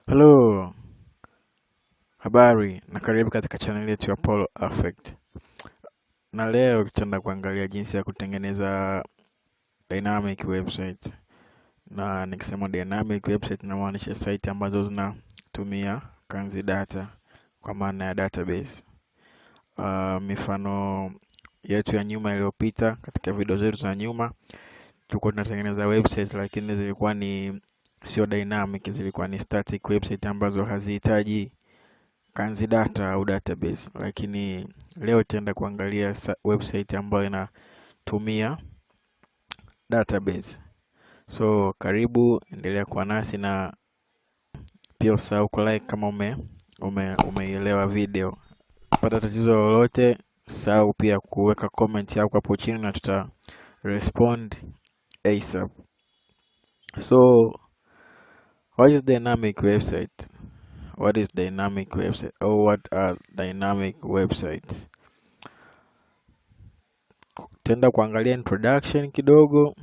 Hello, habari na karibu katika channel yetu ya Polo Affect. Na leo tutaenda kuangalia jinsi ya kutengeneza dynamic website. Na nikisema dynamic website inamaanisha site ambazo zinatumia kanzi data kwa maana ya database. Mifano yetu ya nyuma iliyopita katika video zetu za nyuma tulikuwa tunatengeneza website lakini zilikuwa ni sio dynamic, zilikuwa ni static website ambazo hazihitaji kanzi data au database, lakini leo tutaenda kuangalia website ambayo inatumia database. So karibu, endelea kuwa nasi na pia usahau ku like kama umeielewa video. Pata tatizo lolote, usahau pia kuweka comment yako hapo chini na tuta respond ASAP. So what is dynamic website? What is dynamic website or what are dynamic websites? Tenda kuangalia introduction kidogo,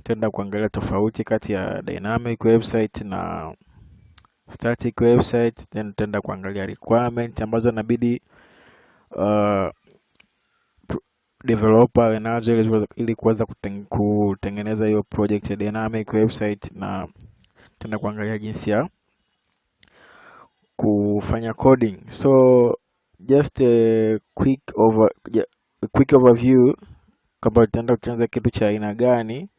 tenda kuangalia tofauti kati ya dynamic website na static website, then tenda kuangalia requirement ambazo inabidi developer wanazo ili kuweza kutengeneza hiyo project ya dynamic website, na tenda kuangalia jinsi ya kufanya coding. So just a quick overview kwamba tutaenda kutengeneza kitu cha aina gani.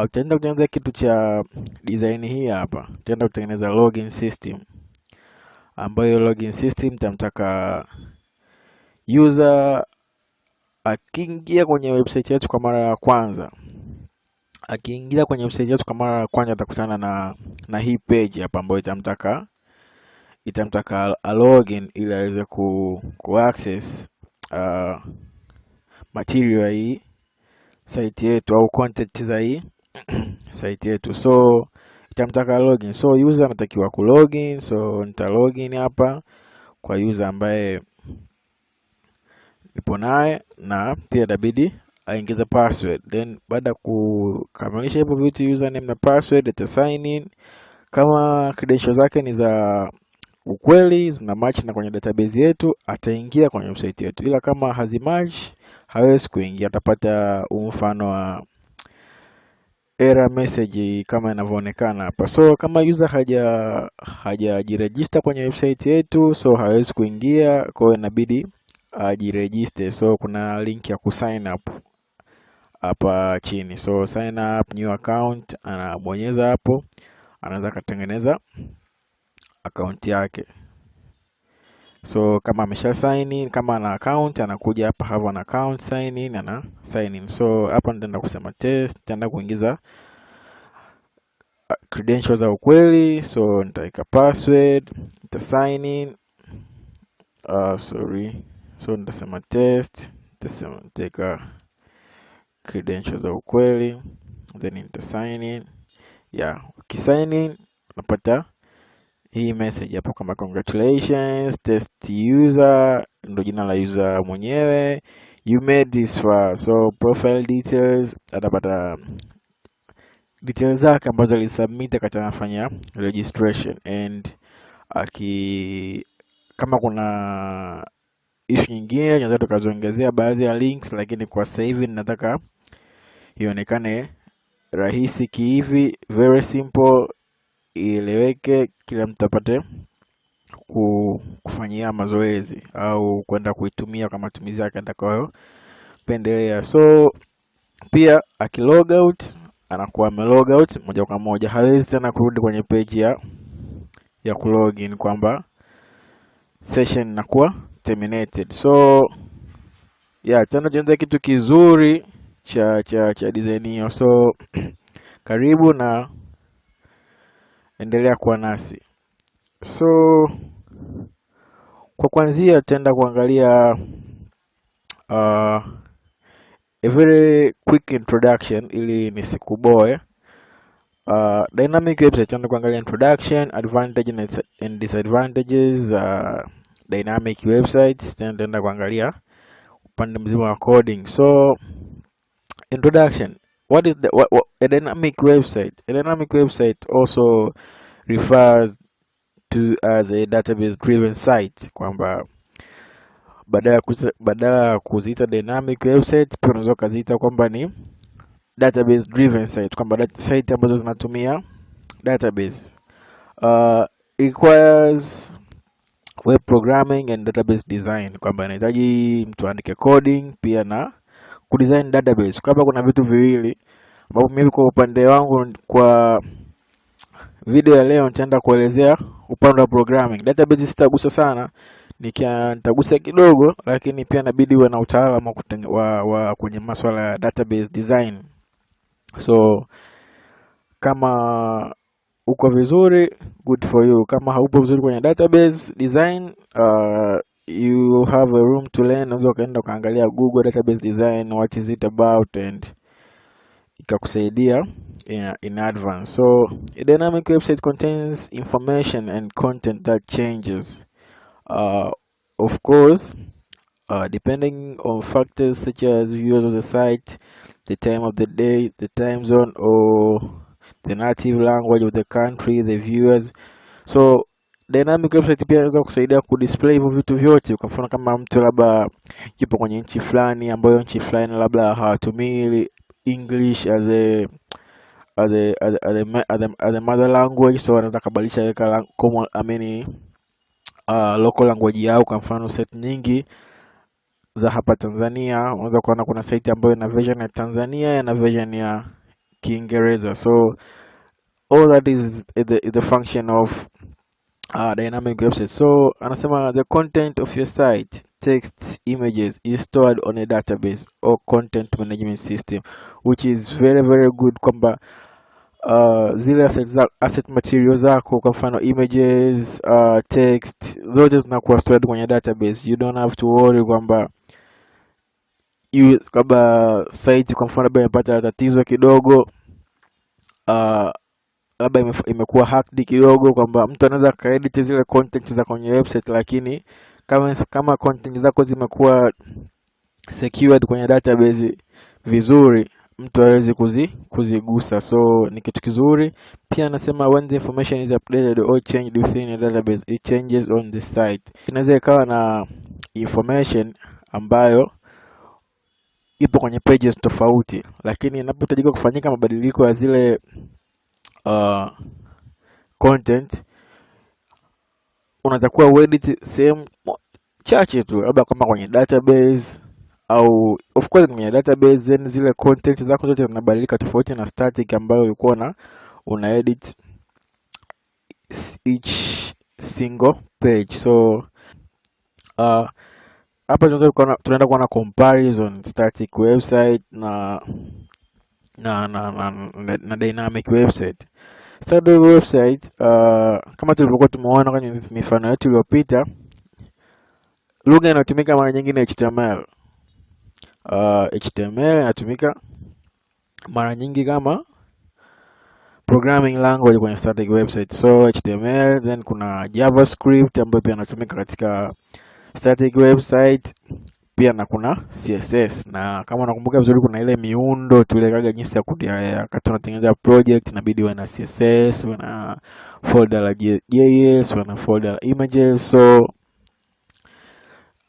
Tutaenda kutengeneza kitu cha design hii hapa. Tutaenda kutengeneza login system, ambayo login system tamtaka user akiingia kwenye website yetu kwa mara ya kwanza. Akiingia kwenye website yetu kwa mara ya kwanza atakutana na hii page hapa ambayo itamtaka login ili aweze ku access material hii site yetu au content za hii site yetu. So itamtaka login, so user anatakiwa ku login. So nita login hapa kwa user ambaye nipo naye, na pia inabidi aingize password. Then baada kukamilisha hivyo vitu, username na password, ata sign in. Kama credentials zake ni za ukweli, zina match na kwenye database yetu, ataingia kwenye website yetu. Ila kama hazimatch, hawezi kuingia, atapata mfano wa error message kama inavyoonekana hapa. So kama user hajajiregister kwenye website yetu, so hawezi kuingia, kwa hiyo inabidi ajiregister. So kuna link ya kusign up hapa chini. So sign up new account, anabonyeza hapo, anaweza kutengeneza account yake. So kama amesha sign in, kama ana account, anakuja hapa have an account, sign in, ana sign in. So hapa nitaenda kusema test, nitaenda kuingiza credentials za ukweli. So nitaweka password, nita sign in, so nitasema test, nitaweka credentials za ukweli, then nita sign in. Ukisign in unapata hii message hapo kama congratulations test user, ndo jina la user mwenyewe, you made this far. So profile details, atapata details zake ambazo alisubmit wakati anafanya registration. And kama kuna issue nyingine tunaweza tukaziongezea baadhi ya links, lakini kwa sasa hivi nataka ionekane rahisi kihivi, very simple, ieleweke, kila mtu apate kufanyia mazoezi au kwenda kuitumia kwa matumizi yake atakayo pendelea. So pia akilog out anakuwa amelog out moja kwa moja, hawezi tena kurudi kwenye page ya kulogin kwamba session inakuwa terminated. So tena tuanze kitu kizuri cha design hiyo. So karibu na endelea kuwa nasi. So kwa kwanzia tutaenda kuangalia a very quick introduction ili nisikuboe. Dynamic website, tutaenda kuangalia introduction, advantages and disadvantages dynamic websites. Tutaenda kuangalia upande mzima wa coding. So introduction, what is a dynamic website? A dynamic website also refers to as a database driven site, kwamba badala ya kuziita dynamic website pia unaweza kuziita kwamba ni database driven site, kwamba site ambazo zinatumia database. Requires web programming and database design, kwamba inahitaji mtu aandike coding pia na kudesign database. Kwamba kuna vitu viwili ambapo mimi kwa upande wangu kwa video ya leo nitaenda kuelezea upande wa programming. Database sitagusa sana, nitagusa kidogo, lakini pia inabidi uwe na utaalamu wa kwenye masuala ya database design. So kama uko vizuri, good for you. Kama haupo vizuri kwenye database design, you have a room to learn. Unaweza kaenda ukaangalia Google database design, what is it about, and ikakusaidia in advance. So a dynamic website contains information and content that changes, of course, depending on factors such as views of the site, the time of the day, the time zone, or the native language of the country, the viewers. So dynamic website pia inaweza kusaidia kudisplay hivyo vitu vyote. Kwa mfano kama mtu labda yupo kwenye nchi fulani ambayo nchi fulani labda hawatumii English as a mother language, so anaweza kubadilisha weka common local language yao. Kwa mfano set nyingi za hapa Tanzania, unaweza kuona kuna site ambayo ina version ya Tanzania na version ya Kiingereza. So all that is the function of dynamic website. So anasema the content of your site, text, images is stored on a database or content management system, which is very very good, kwamba zile asset materials zako, kwa mfano images, text, zote zinakuwa stored kwenye database. You don't have to worry kwamba kama site kwa mfano labda imepata tatizo kidogo, labda imekuwa hacked kidogo, kwamba mtu anaweza kaedit zile content za kwenye website, lakini kama content zako zimekuwa secured kwenye database vizuri, mtu hawezi kuzigusa. So ni kitu kizuri. Pia anasema when the information is updated or changed within a database, it changes on the site. Inaweza ikawa na information ambayo ipo kwenye pages tofauti, lakini inapohitajika kufanyika mabadiliko ya zile content, unatakiwa uedit sehemu chache tu, labda kama kwenye database au of course kwenye database, then zile content zako zote zinabadilika, tofauti na static ambayo ulikuwa una edit each single page. So hapa tunaenda kuona comparison static website na dynamic website. Static website, kama tulivyokuwa tumeona kwenye mifano yetu iliyopita, lugha inayotumika mara nyingi ni HTML. HTML inatumika mara nyingi kama programming language kwenye static website. So HTML, then kuna JavaScript ambayo pia inatumika katika static website, pia na kuna CSS. Na kama unakumbuka vizuri, kuna ile miundo tulekaga jinsi ya wakati tunatengeneza project, inabidi uwe na CSS, uwe na folder la JS, uwe na folder la images. So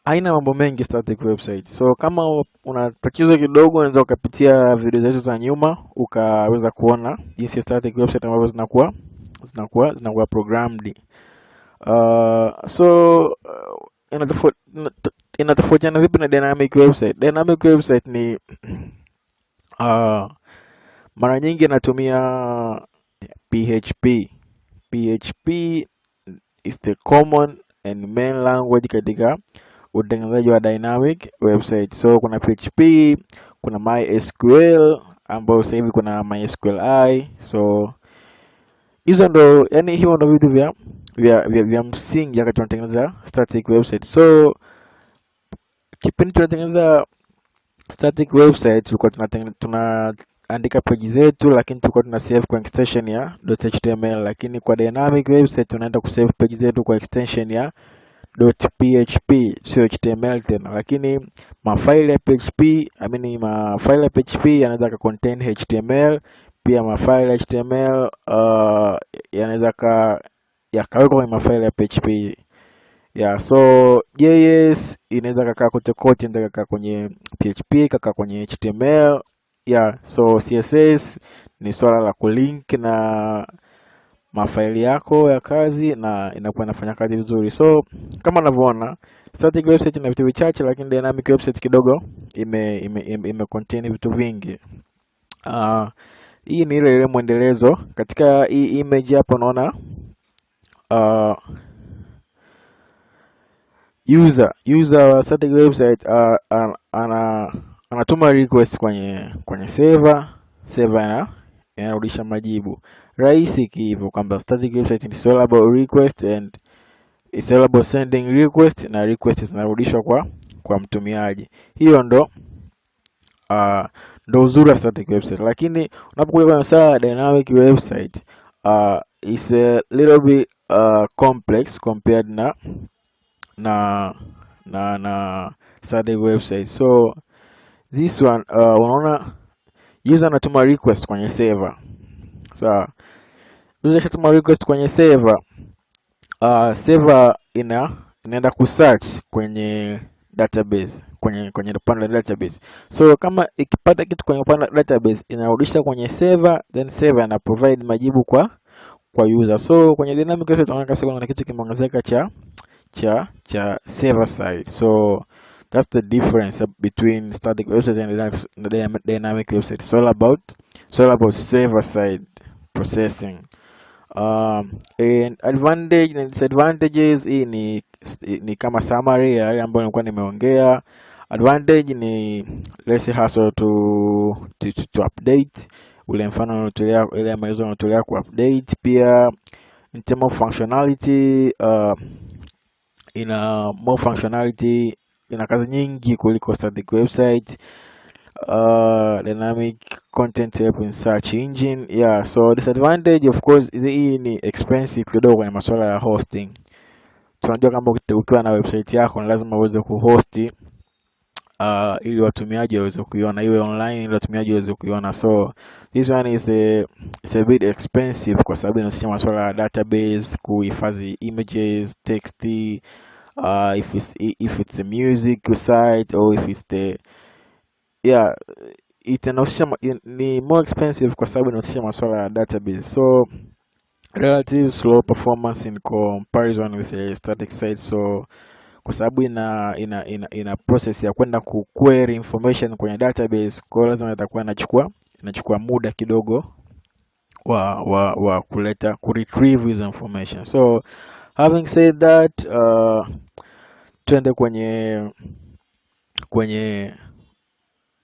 haina mambo mengi static website. So kama una tatizo kidogo, unaweza ukapitia video zetu za nyuma ukaweza kuona jinsi static website ambavyo zinakuwa programmed. Inatofautiana vipi na dynamic website? Dynamic website ni mara nyingi inatumia PHP. PHP is the common and main language katika utengenezaji wa dynamic website. So kuna PHP, kuna MySQL ambayo sasa hivi kuna MySQLi. So hizo ndo, yani hiyo ndo vitu vya msingi wakati tunatengeneza static website. So kipindi tunatengeneza static website, tulikuwa tunaandika page zetu, lakini tulikuwa tuna save kwa extension ya .html. Lakini kwa dynamic website tunaenda kusave page zetu kwa extension ya .php, sio HTML tena. Lakini mafaili ya PHP yanaweza contain HTML, pia mafaili ya HTML yanaweza yakawekwa kwenye mafaili ya PHP. Yeah, so JS inaweza kakaa kote kote, inaweza kakaa kwenye PHP, kakaa kwenye HTML. Yeah, so CSS ni swala la kulink na mafaili yako ya kazi na inakuwa inafanya kazi vizuri. So kama unavyoona, static website ina vitu vichache, lakini dynamic website kidogo ime contain vitu vingi. Hii ni ile mwendelezo. Katika hii image hapa unaona user wa static website anatuma request kwenye server inarudisha majibu. Rahisi hivyo kwamba static website is all about request and it's all about sending request na request zinarudishwa kwa mtumiaji. Hiyo ndo uzuri wa static website, lakini unapokuja kwenye swala dynamic website is a little bit complex compared na static website. So this one unaona user anatuma request kwenye server. Sawa, user shatuma request kwenye server, server inaenda kusearch kwenye database, kwenye upande wa database. So kama ikipata kitu kwenye upande wa database inarudisha kwenye server, then server ina provide majibu kwa user. So kwenye dynamic website tunaona kama kuna kitu kimeongezeka cha server side. So that's the difference between static website and dynamic website. It's all about server side processing. And advantage and disadvantages, hii ni kama summary ya yale ambayo nilikuwa nimeongea. Advantage ni less hassle to update, ule mfano unatolea, ile maelezo unatolea ku update. Pia in terms of functionality, ina more functionality, ina kazi nyingi kuliko static website. Dynamic content help in search engine. Yeah, so disadvantage of course is hii ni expensive kidogo kwenye masuala ya hosting. Tunajua kama ukiwa na website yako ni lazima uweze kuhost ili watumiaji waweze kuiona, iwe online ili watumiaji waweze kuiona. So this one is a bit expensive kwa sababu inahusisha masuala ya database, kuhifadhi images, text, if it's a music site or if it's the ni more expensive kwa sababu inahusisha masuala ya database. So relative slow performance in comparison with a static site. So kwa sababu ina process ya kwenda ku query information kwenye database, kwa hiyo lazima itakuwa inachukua muda kidogo wa ku retrieve hizo information. So having said that, tuende kwenye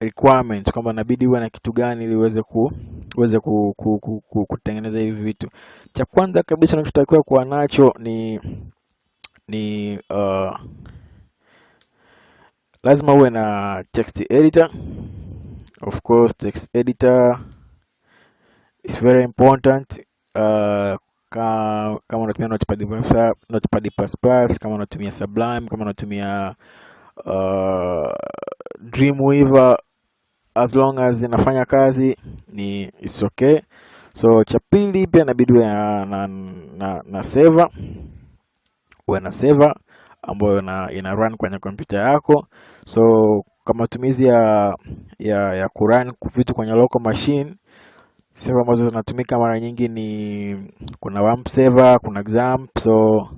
requirements kwamba inabidi uwe na kitu gani ili uweze kutengeneza hivi vitu. Cha kwanza kabisa unachotakiwa kuwa nacho ni lazima uwe na text editor. Of course text editor is very important. Kama unatumia Notepad++, kama unatumia Sublime, kama unatumia Dreamweaver, as long as inafanya kazi it's okay. So cha pili pia inabidi uwe na server, uwe na server ambayo ina run kwenye kompyuta yako. So kama matumizi ya kurun vitu kwenye local machine, server ambazo zinatumika mara nyingi kuna WampServer, kuna XAMPP. So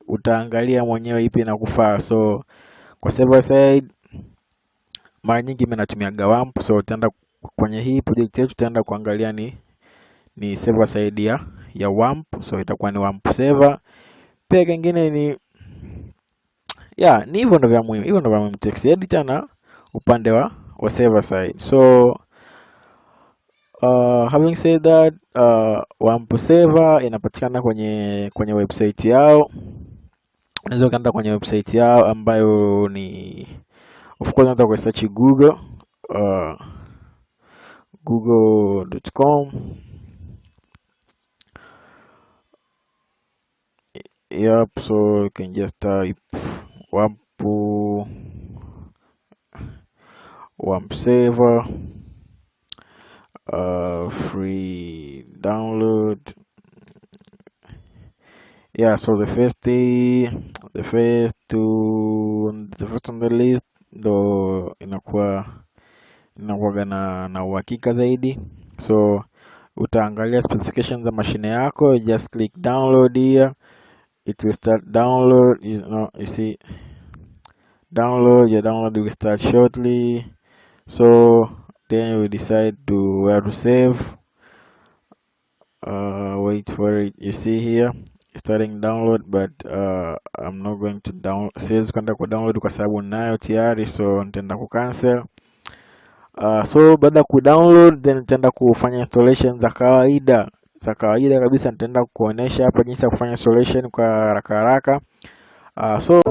utaangalia mwenyewe ipi inakufaa. So kwa server side mara nyingi mimi natumia WAMP. So utaenda kwenye hii project yetu, tutaenda kuangalia ni server side ya WAMP. So itakuwa ni WampServer. Pia kingine ni hivyo ndio vya muhimu, text editor na upande wa server side. So having said that, WampServer inapatikana kwenye website yao. Unaweza ukaenda kwenye website yao ambayo ni, of course unataka ku search google.com. Yep, so you can just type WampServer, free download. Yeah, so the first on the list ndo inakuwaga na uhakika zaidi. So utaangalia specifications za mashine yako, just click download here, it will start download. You see your download will start shortly. So then you decide to where to save. Wait for it. You see here starting download, but I'm not going to siwezi kwenda ku download kwa sababu ninayo tayari, so nitaenda ku cancel. So baada ya ku download, then nitaenda kufanya installation za kawaida kabisa. Nitaenda kuonesha hapa jinsi ya kufanya installation kwa haraka haraka. So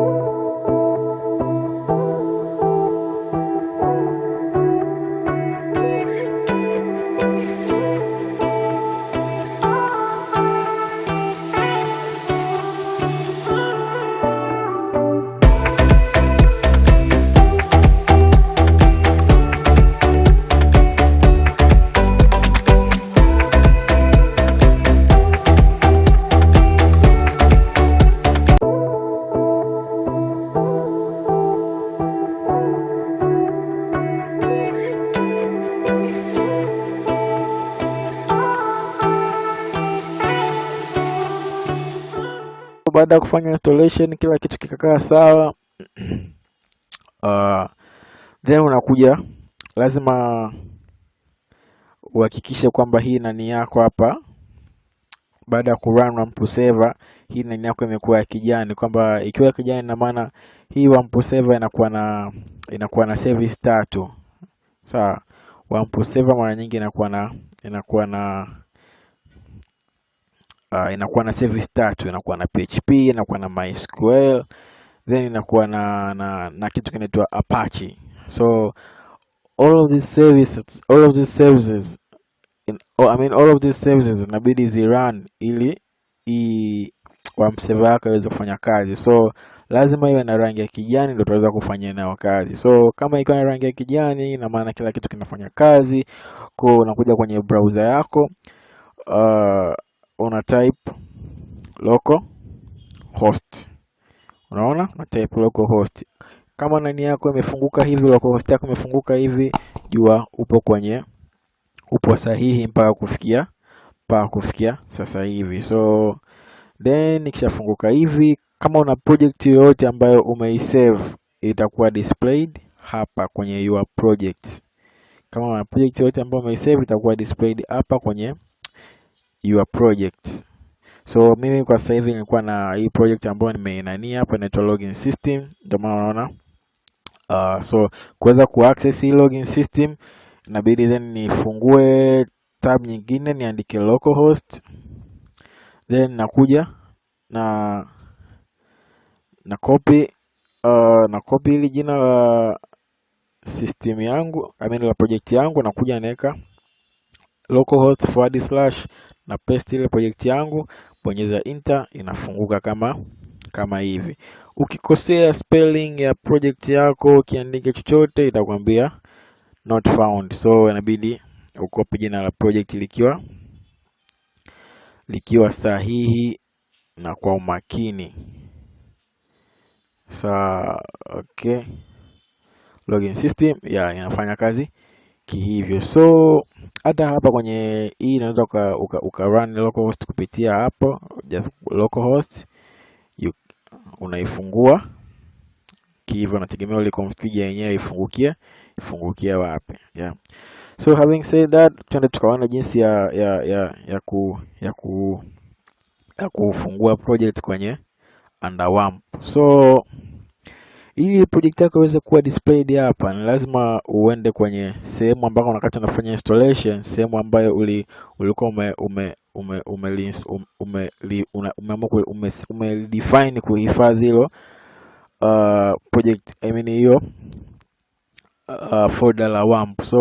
baada ya kufanya installation kila kitu kikakaa sawa, then unakuja, lazima uhakikishe kwamba hii nani yako hapa, baada ya kurun WampServer, hii nani yako imekuwa ya kijani. Kwamba ikiwa ya kijani, ina maana hii WampServer inakuwa na service tatu. Sawa, WampServer mara nyingi inakuwa na service tatu. Inakuwa na PHP, inakuwa na MySQL, then inakuwa na kitu kinaitwa Apache. So all of these services inabidi zirun ili WampServer yako iweze kufanya kazi. So lazima iwe na rangi ya kijani ndio utaweza kufanya nayo kazi. So kama iko na rangi ya kijani, ina maana kila kitu kinafanya kazi. Kwa unakuja kwenye browser yako, una type localhost. Unaona, una type localhost. Kama nani yako imefunguka hivi, localhost yako imefunguka hivi, jua upo sahihi mpaka kufikia sasa hivi. So then ikishafunguka hivi, kama una project yoyote ambayo umeisave, itakuwa displayed hapa kwenye your project. Kama una project yoyote ambayo umeisave, itakuwa displayed hapa kwenye your project. So mimi kwa sasa hivi nilikuwa na hii project ambayo nimeinania hapa, inaitwa login system, ndio maana unaona. So kuweza kuaccess hii login system, inabidi then nifungue tab nyingine, niandike localhost, then nakuja na copy hili jina la system yangu, la project yangu, nakuja naweka localhost / na paste ile project yangu, bonyeza enter, inafunguka kama hivi. Ukikosea spelling ya project yako, ukiandika chochote, itakwambia not found. So inabidi ukopi jina la project likiwa sahihi na kwa umakini. Okay, login system inafanya kazi kihivyo. So hata hapa kwenye hii unaweza uka run localhost kupitia hapo, just localhost unaifungua kihivyo, nategemea ile configure yenyewe ifungukie wapi. So having said that, tuende tukaona jinsi ya kufungua project kwenye under WAMP. So ili project yako iweze kuwa displayed hapa, ni lazima uende kwenye sehemu ambako wakati unafanya installation, sehemu ambayo ulikuwa umedefine kuhifadhi hilo project, hiyo folder la WAMP. So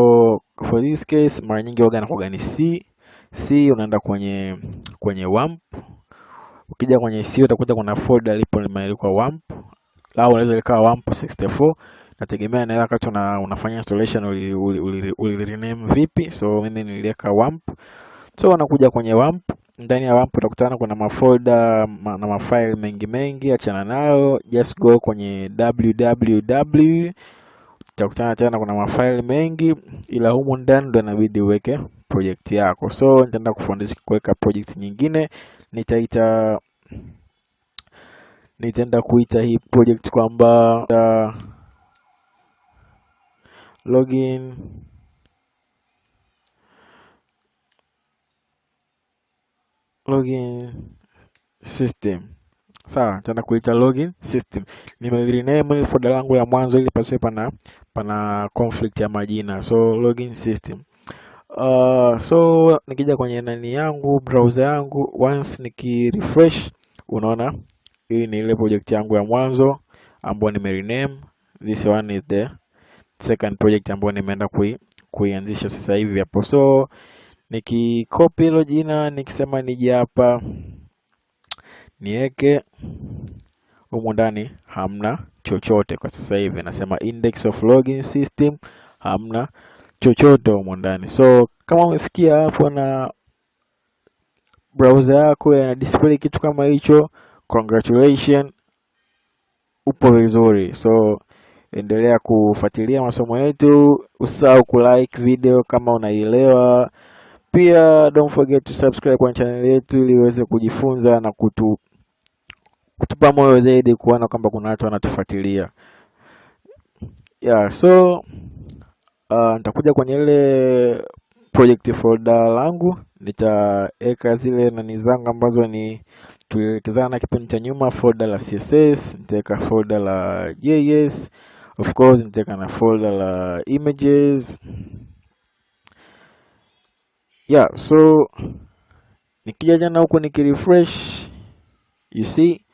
for this case, mara nyingi waga nakuwa ni C, unaenda kwenye WAMP. Ukija kwenye C utakuta kuna folder limeandikwa WAMP, au unaweza ikawa WAMP 64, nategemea na wakati unafanya installation uli rename vipi. So mimi niliweka WAMP. So unakuja kwenye WAMP, ndani ya WAMP utakutana kuna mafolder na mafile mengi, achana nayo, just go kwenye www, utakutana tena kuna mafile mengi, ila humu ndani ndo inabidi uweke project yako. So nitaenda kufundisha kuweka project nyingine, nitaenda kuita hii project kwamba login system. Sawa, nitaenda kuita login system. Nimerename ile folder langu la mwanzo ili pasiwe pana conflict ya majina. So login system. So nikija kwenye nani yangu, browser yangu, once nikirefresh, unaona hii ni ile project yangu ya mwanzo ambayo nimerename. This one is the second project ambayo nimeenda kuianzisha sasa hivi hapo. So nikicopy hilo jina, nikisema nije hapa niweke humu ndani, hamna chochote kwa sasa hivi. Nasema index of login system, hamna chochote humu ndani. So kama umefikia hapo na browser yako ya display kitu kama hicho, congratulations, upo vizuri. So endelea kufuatilia masomo yetu, usahau kulike video kama unaielewa. Pia don't forget to subscribe kwa channel yetu ili uweze kujifunza na kutupa moyo zaidi kuona kwamba kuna watu wanatufuatilia. Yeah, so nitakuja kwenye ile project folder langu, nitaweka zile nani zangu ambazo ni tulielekezana kipindi cha nyuma, folder la CSS, nitaweka folder la JS, of course nitaweka na folder la images. Yeah, so nikija jana huko nikirefresh, you see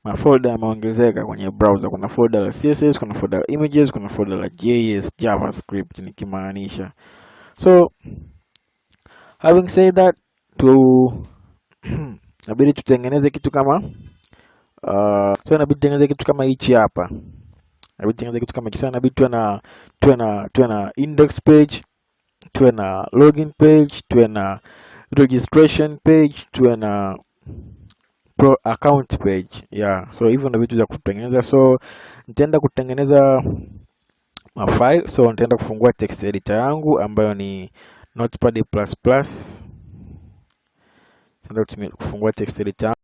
mafolder yameongezeka kwenye browser. Kuna folder la CSS, kuna folder la images, kuna folder la JS, JavaScript nikimaanisha. So having said that, inabidi tutengeneze kitu kama hichi hapa. Inabidi tutengeneze kitu kama hichi. Inabidi tuwe na index page, tuwe na login page, tuwe na registration page, tuwe na account page. Yeah, so hivyo ndio vitu vya kutengeneza. So nitaenda kutengeneza file. So nitaenda kufungua text editor yangu ambayo ni Notepad++. Nitaenda kufungua text editor,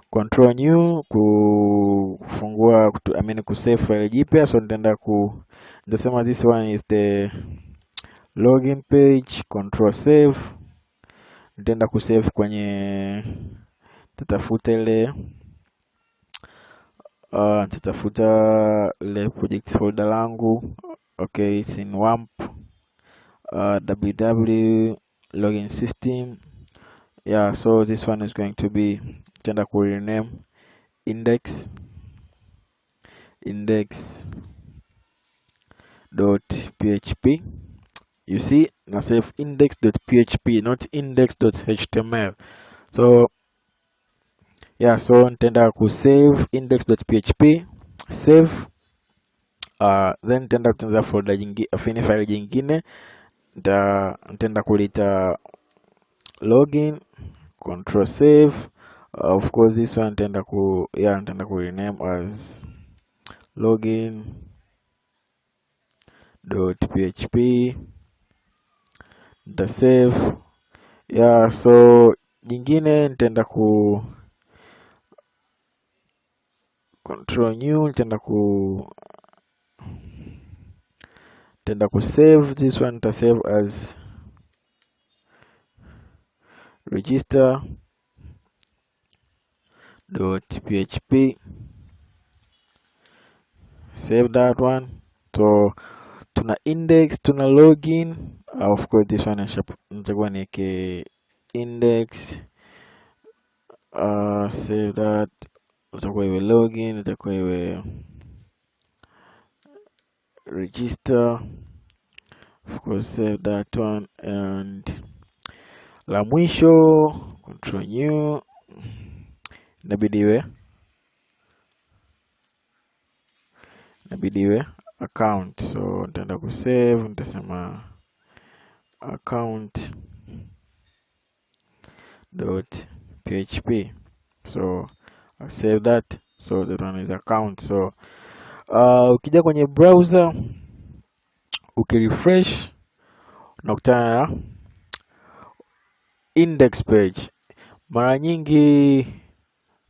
control new, kufungua kusave file jipya. So nitasema this one is the login page, control save. Nitaenda kusave kwenye, tatafuta ile project folder langu. Okay, it's in WAMP, www login system. Yeah, so this one is going to be, nitaenda ku rename index.php. You see, na save index.php, not index.html. So yeah, so nitaenda ku save index.php, save. Then nitaenda kutengeneza folder jingine, file jingine, nitaenda kulita login, control save. Of course this one nitaenda ku rename as login.php, nita save. Yeah, so jingine nitaenda ku control new, nitaenda ku save. This one nita save as register.php. Save that one. So tuna index, tuna login. Of course this one nitakuwa niweke index. Save that. Itakuwa iwe login, itakuwa iwe register. Of course save that one. And la mwisho, control new, inabidi iwe account. So nitaenda ku save, nitasema account .php. So I'll save that. So that one is account. So ukija kwenye browser ukirefresh unakutana na index page. Mara nyingi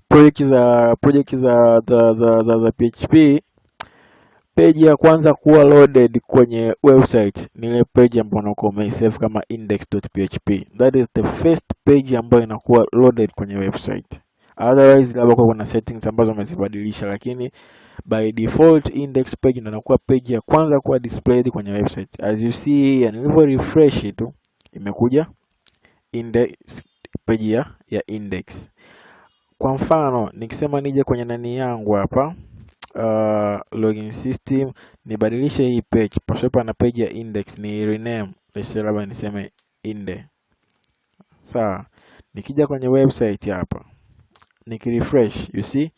project za PHP, page ya kwanza kuwa loaded kwenye website ni ile page ambayo unakuwa umeisave kama index.php. That is the first page ambayo inakuwa loaded kwenye website. Otherwise labda kuna settings ambazo umezibadilisha, lakini by default index page ndio inakuwa page ya kwanza kuwa displayed kwenye website. As you see, nilivyo refresh tu imekuja index page ya index. Kwa mfano nikisema nije kwenye nani yangu hapa login system, nibadilishe hii page pasipo na page ya index, ni rename, labda niseme inde. Sawa, nikija kwenye website hapa nikirefresh, you see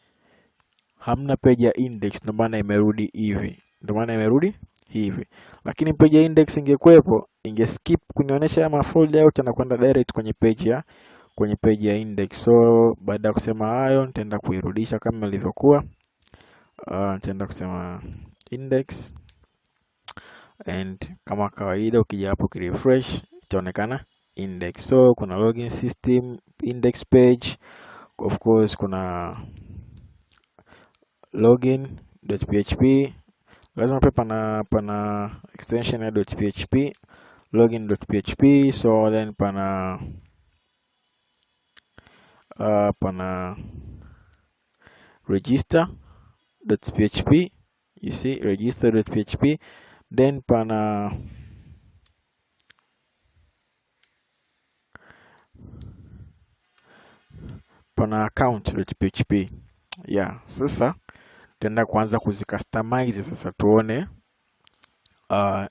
hamna page ya index, ndio maana imerudi hivi. Lakini page ya index ingekuepo, ingeskip kunionyesha ama folder yote na kwenda direct kwenye page ya index. So baada ya kusema hayo, nitaenda kuirudisha kama ilivyokuwa. Nitaenda kusema index, and kama kawaida ukija hapo kirefresh itaonekana index. So kuna login system, index page, of course kuna login.php, lazima pia pana extension ya .php, login.php. So then pana register.php, you see register.php, then pana account.php. Yeah, sasa tutaenda kuanza kuzicustomize sasa, tuone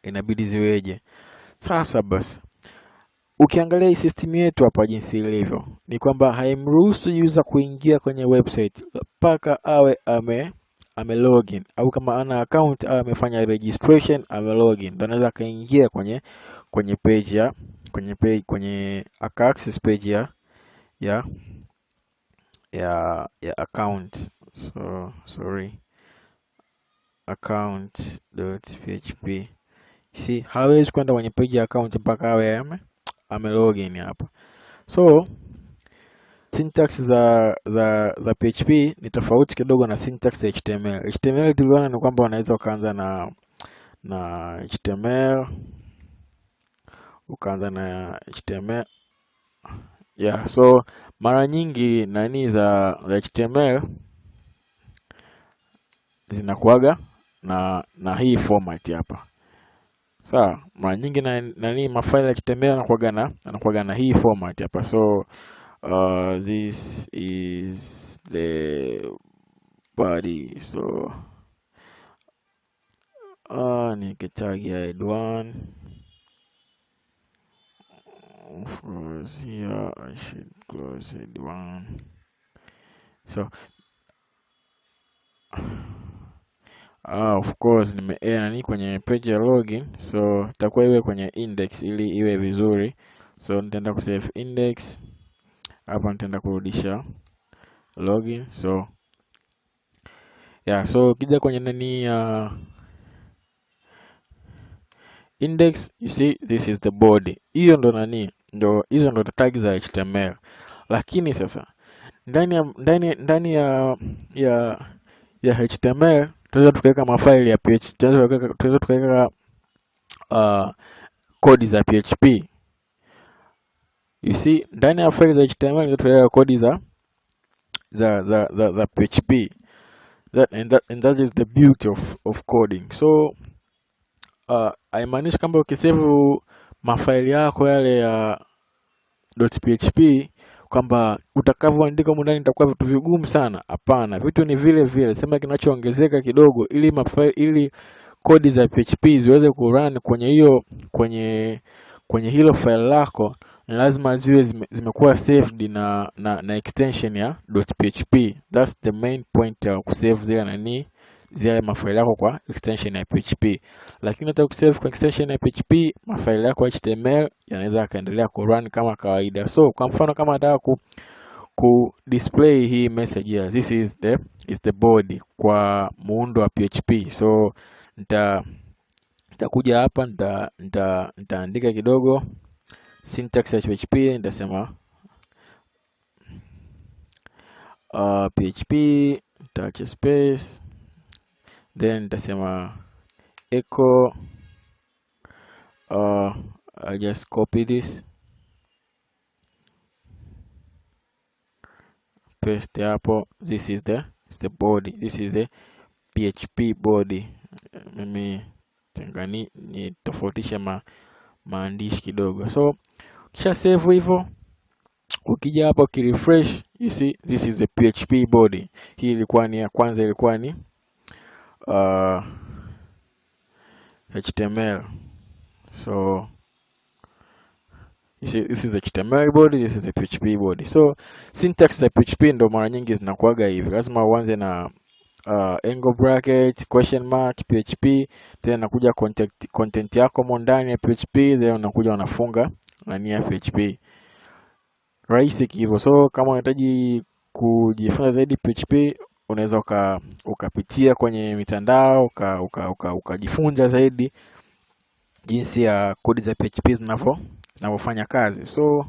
inabidi ziweje. Sasa basi ukiangalia hii system yetu hapa jinsi ilivyo, ni kwamba haimruhusu user kuingia kwenye website mpaka awe ame login, au kama ana account au amefanya registration ame login, ndio anaweza kaingia kwenye page kwenye access page ya account. So sorry, account.php. See, hawezi kwenda kwenye page ya account mpaka awe ame login hapa. So syntax za PHP ni tofauti kidogo na syntax ya HTML. HTML tuliona ni kwamba unaweza ukaanza na HTML, ukaanza na HTML. Yeah, so mara nyingi nani za HTML zinakuaga na hii format hapa. Sawa, mara nyingi nani mafaili ya HTML anakuaga na hii format hapa. So this is the body. So nikitag head 1, of course here I should close head 1. So of course nani kwenye page ya login, so itakuwa iwe kwenye index ili iwe vizuri. So nitaenda kusave index hapa, nitaenda kurudisha login. So yeah, so kija kwenye nani index, you see this is the body. Hiyo ndo nani, hizo ndo tag za HTML. Lakini sasa ndani ya HTML tunaweza tukaweka mafaili ya PHP, tunaweza tukaweka kodi za PHP. You see, ndani ya faili za HTML tunaweka kodi za PHP. That is the beauty of coding. So haimaanishi kwamba ukisave mafaili yako yale ya .php kwamba utakavyoandika huko ndani itakuwa vitu vigumu sana. Hapana, vitu ni vile vile, sema kinachoongezeka kidogo ili kodi za PHP ziweze kurun kwenye hilo file lako, lazima ziwe zimekuwa saved na extension ya .php. That's the main point ya kusave zile mafaili yako kwa extension ya PHP. Lakini hata ukisave kwa extension ya PHP, mafaili yako HTML yanaweza yakaendelea kurun kama kawaida. So kwa mfano kama nataka ku display hii message here, this is the body kwa muundo wa PHP. So nitakuja hapa nitaandika kidogo syntax ya PHP, nitasema PHP nitaacha space, then nitasema echo I just copy this, paste hapo. This is the body, this is the PHP body. Mimi ni tofautisha maandishi kidogo. So kisha save hivyo, ukija hapa ukirefresh, you see this is the PHP body. Hii ilikuwa ni ya kwanza, ilikuwa ni HTML. So you see this is the HTML body, this is the PHP body. So syntax za PHP ndo mara nyingi zinakuaga hivi, lazima uanze na angle bracket, question mark, PHP, then unakuja content yako mo ndani ya PHP, then unakuja unafunga ndani ya PHP. Rahisi hivyo. So kama unahitaji kujifunza zaidi PHP, unaweza ukapitia kwenye mitandao ukajifunza zaidi jinsi ya kodi za PHP zinavyofanya kazi. So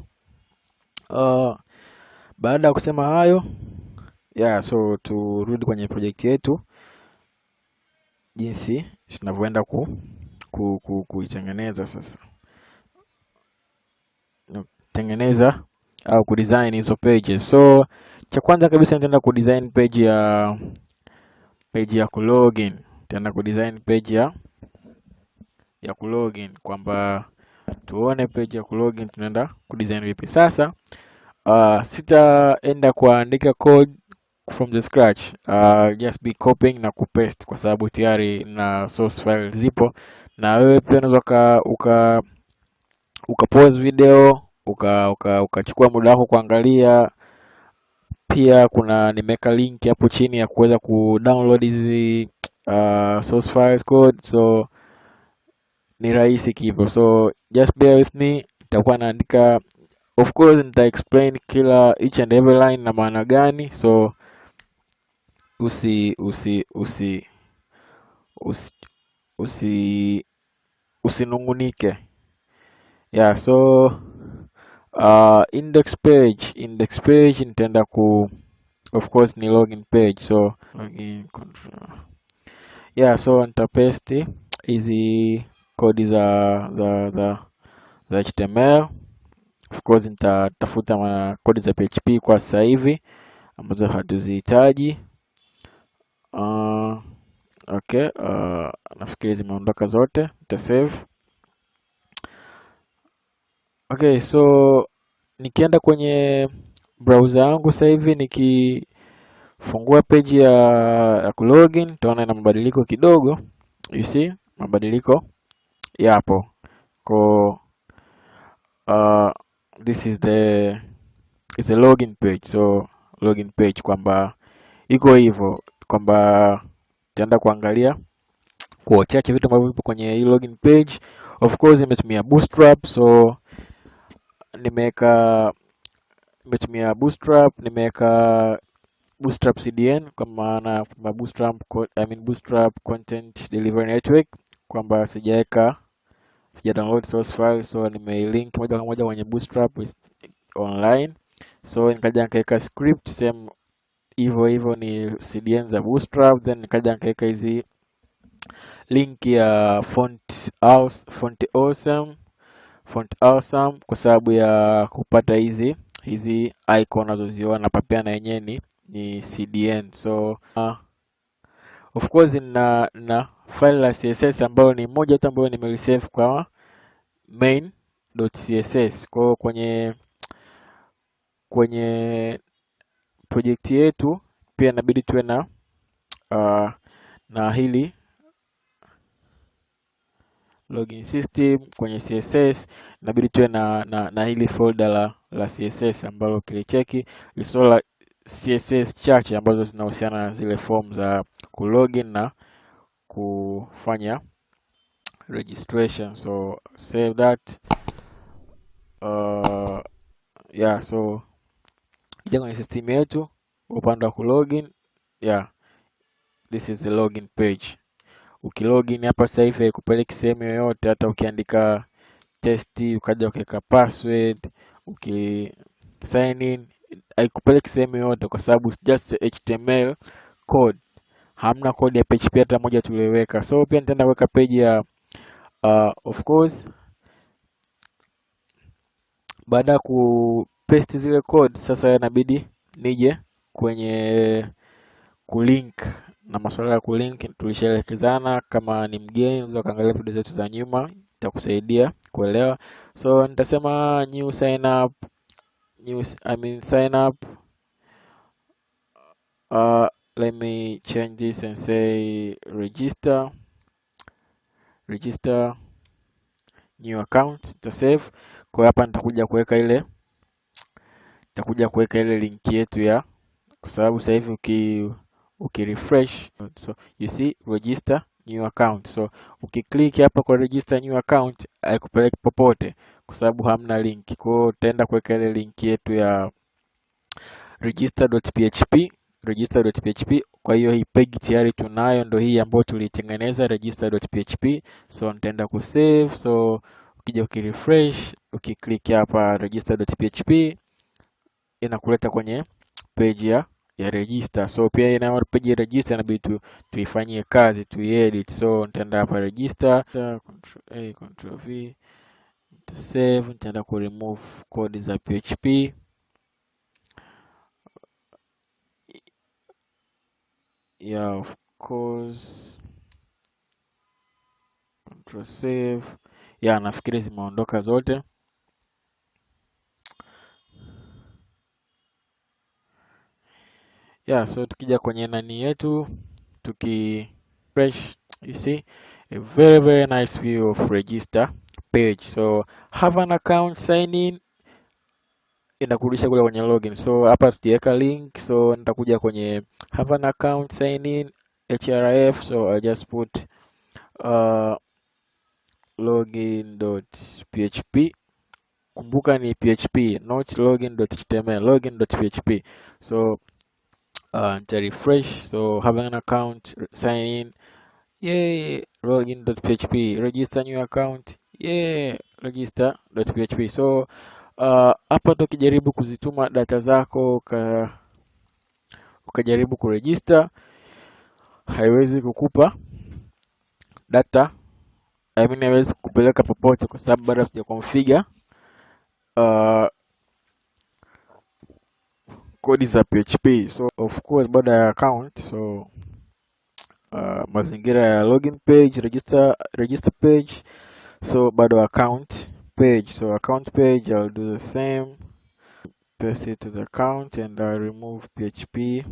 baada ya kusema hayo, so turudi kwenye project yetu, jinsi tunavyoenda kuitengeneza sasa. Tengeneza au kudesign hizo pages. So cha kwanza kabisa nitaenda kudesign page ya kulogin. Nitaenda kudesign page ya kulogin, kwamba tuone page ya kulogin tunaenda kudesign vipi. Sasa sitaenda kuandika code from the scratch, just be copying na kupaste, kwa sababu tayari na source file zipo, na wewe pia unaweza ukapause video ukachukua muda wako kuangalia. Pia nimeweka link hapo chini ya kuweza kudownload hizi source files code, so ni rahisi hivyo. So just bear with me, nitakuwa naandika, of course nita explain each and every line na maana gani, so usinungunike. So index page nitaenda of course ni login page, so login control. So nitapaste hizi kodi za HTML. Of course nitatafuta kodi za PHP kwa sasa hivi ambazo hatuzihitaji. Okay, nafikiri zimeondoka zote, nita save. Okay, so nikienda kwenye browser yangu sasa hivi, nikifungua page ya kulogin, utaona ina mabadiliko kidogo. You see mabadiliko yapo. This is the login page. So login page kwamba iko hivyo, kwamba tutaenda kuangalia kwa uchache vitu ambavyo vipo kwenye hii login page. Of course nimetumia Bootstrap, so nimeweka Bootstrap CDN, kwa maana Bootstrap Content Delivery Network, kwamba sija download source file, so nimelink moja kwa moja kwenye Bootstrap online. So nikaja nikaweka script same hivyo ni CDN za Bootstrap, then nikaja nikaweka hizi link ya font awesome kwa sababu ya kupata hizi icon unazoziona papia, na yenyewe ni CDN. So of course na file la CSS ambayo ni moja tu ambayo nimelisave kwa main.css. Kwa kwenye project yetu pia inabidi tuwe na hili login system. Kwenye CSS inabidi tuwe na hili folder la CSS ambalo kilicheki installer CSS chache ambazo zinahusiana na zile form za kulogin na kufanya registration. So save that. Yeah, so ija kwenye system yetu upande wa kulogin. Yeah, this is the login page. Ukilogin hapa sasa hivi haikupeleki sehemu yoyote, hata ukiandika test ukaja ukaweka password, sign in, haikupeleki sehemu yoyote kwa sababu just HTML code. Hamna code ya PHP hata moja tuliweka. So pia nitaenda kuweka page ya of course baada ya kupaste zile code, sasa inabidi nije kwenye kulink, na masuala ya kulink tulishaelekezana. Kama ni mgeni unaweza kaangalia video zetu za nyuma, itakusaidia kuelewa. So nitasema new sign up, sign up. Let me change this and say register new account. Nita save. Kwa hapa nitakuja kuweka ile link yetu ya, kwa sababu sasa hivi ukirefresh, so you see register new account. So ukiklik hapa kwa register new account haikupeleki popote kwa sababu hamna link. Kwa hiyo utaenda kuweka ile link yetu ya register.php. Kwa hiyo hii page tayari tunayo, ndio hii ambayo tulitengeneza register.php. So nitaenda kusave. So ukija ukirefresh, ukiklik hapa register.php inakuleta kwenye page ya register. So pia ina page ya register inabidi tuifanyie kazi, tuiedit. So nitaenda hapa register, Ctrl A Ctrl V, save. Nitaenda ku remove code za PHP. Yeah, of course. Ctrl save. Yeah, nafikiri zimeondoka zote. Yeah, so tukija kwenye nani yetu, refresh, you see a very nice view of register page. So have an account, sign in, inakurudisha kule kwenye login. So hapa tutaweka link. So nitakuja kwenye have an account, sign in, href. So I just put login.php. Kumbuka ni PHP, not login.html, login.php. So nita refresh. So have an account, sign in, yay, login.php, register new account, yay, register.php. So hapa tukijaribu kuzituma data zako ukajaribu kuregister, haiwezi kukupa data, haiwezi kupeleka popote kwa sababu bado hatujaconfigure kodi za PHP. So of course baada ya account, so mazingira ya login page, register page. So bado account page. So account page, I'll do the same, paste it to the account, and I'll remove PHP.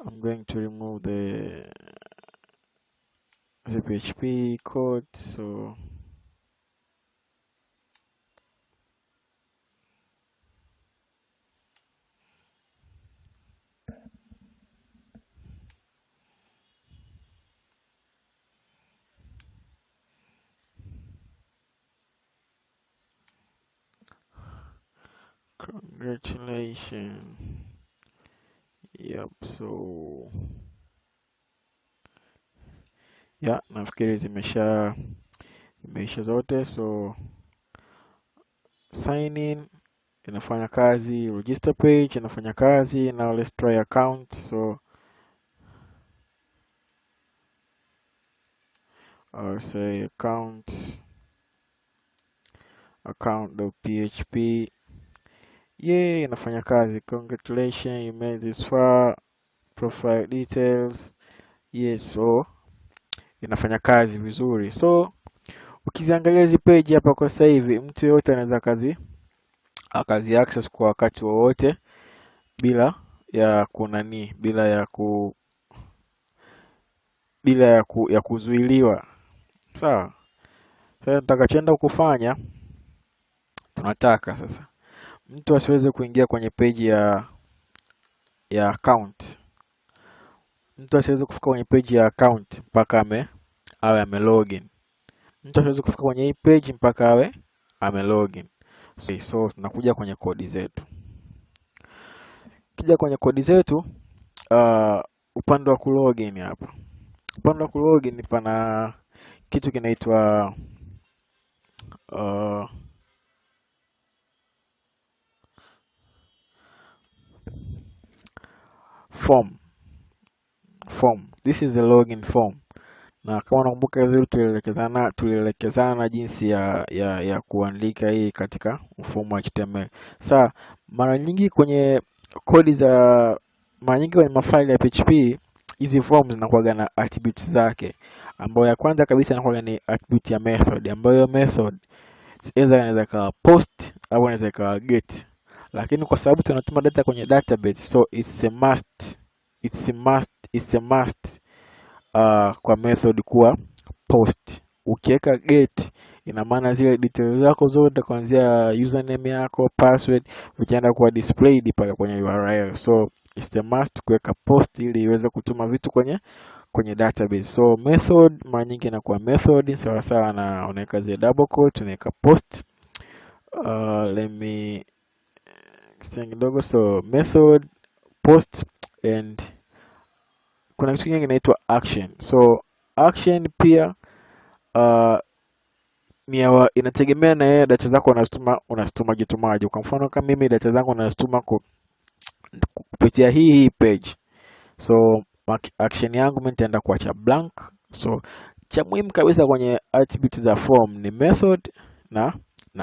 I'm going to remove the PHP code. So congratulations. Yep, so yeah, nafikiri zimeisha zote. So sign in inafanya kazi, register page inafanya kazi. Now let's try account. So I'll say account.php. Yay, inafanya kazi. Congratulations, you made this far. Profile details. Yes, so inafanya kazi vizuri. So ukiziangalia hizi page hapa kwa sasa hivi, mtu yote anaweza akazi access kwa wakati wowote bila ya kuzuiliwa. Sawa. Sasa tutakachoenda kufanya, tunataka sasa mtu asiweze kuingia kwenye page ya ya account. Mtu asiweze kufika kwenye page ya account mpaka awe amelogin. Mtu asiweze kufika kwenye hii page mpaka awe amelogin. So tunakuja kwenye kodi zetu. Kija kwenye kodi zetu, upande wa kulogin hapa. Upande wa kulogin pana kitu kinaitwa form. This is the login form. Na kama unakumbuka vizuri tulielekezana jinsi ya kuandika hii katika mfumo wa HTML. Sasa mara nyingi kwenye kwenye mafaili ya PHP hizi forms zinakuwa na attributes zake, ambayo ya kwanza kabisa inakuwa ni attribute ya method, ambayo method inaweza kawa post au inaweza kawa get. Lakini kwa sababu tunatuma data kwenye database, so it's a must kwa method kuwa post. Ukiweka get, ina maana zile details zako zote kuanzia username yako, password vitaenda kuwa displayed pale kwenye URL. So it's a must kuweka post ili iweze kutuma vitu kwenye database. So method mara nyingi inakuwa method sawa sawa na unaweka zile double quote, unaweka post. Let me extend kidogo. So method, post, and kuna kitu kingine kinaitwa action. So action pia inategemea na yeye data zako unazituma jitumaje. Kwa mfano kama mimi data zangu nazituma kupitia hii page. So action yangu mimi nitaenda kuacha blank. So cha muhimu kabisa kwenye attributes za form ni method na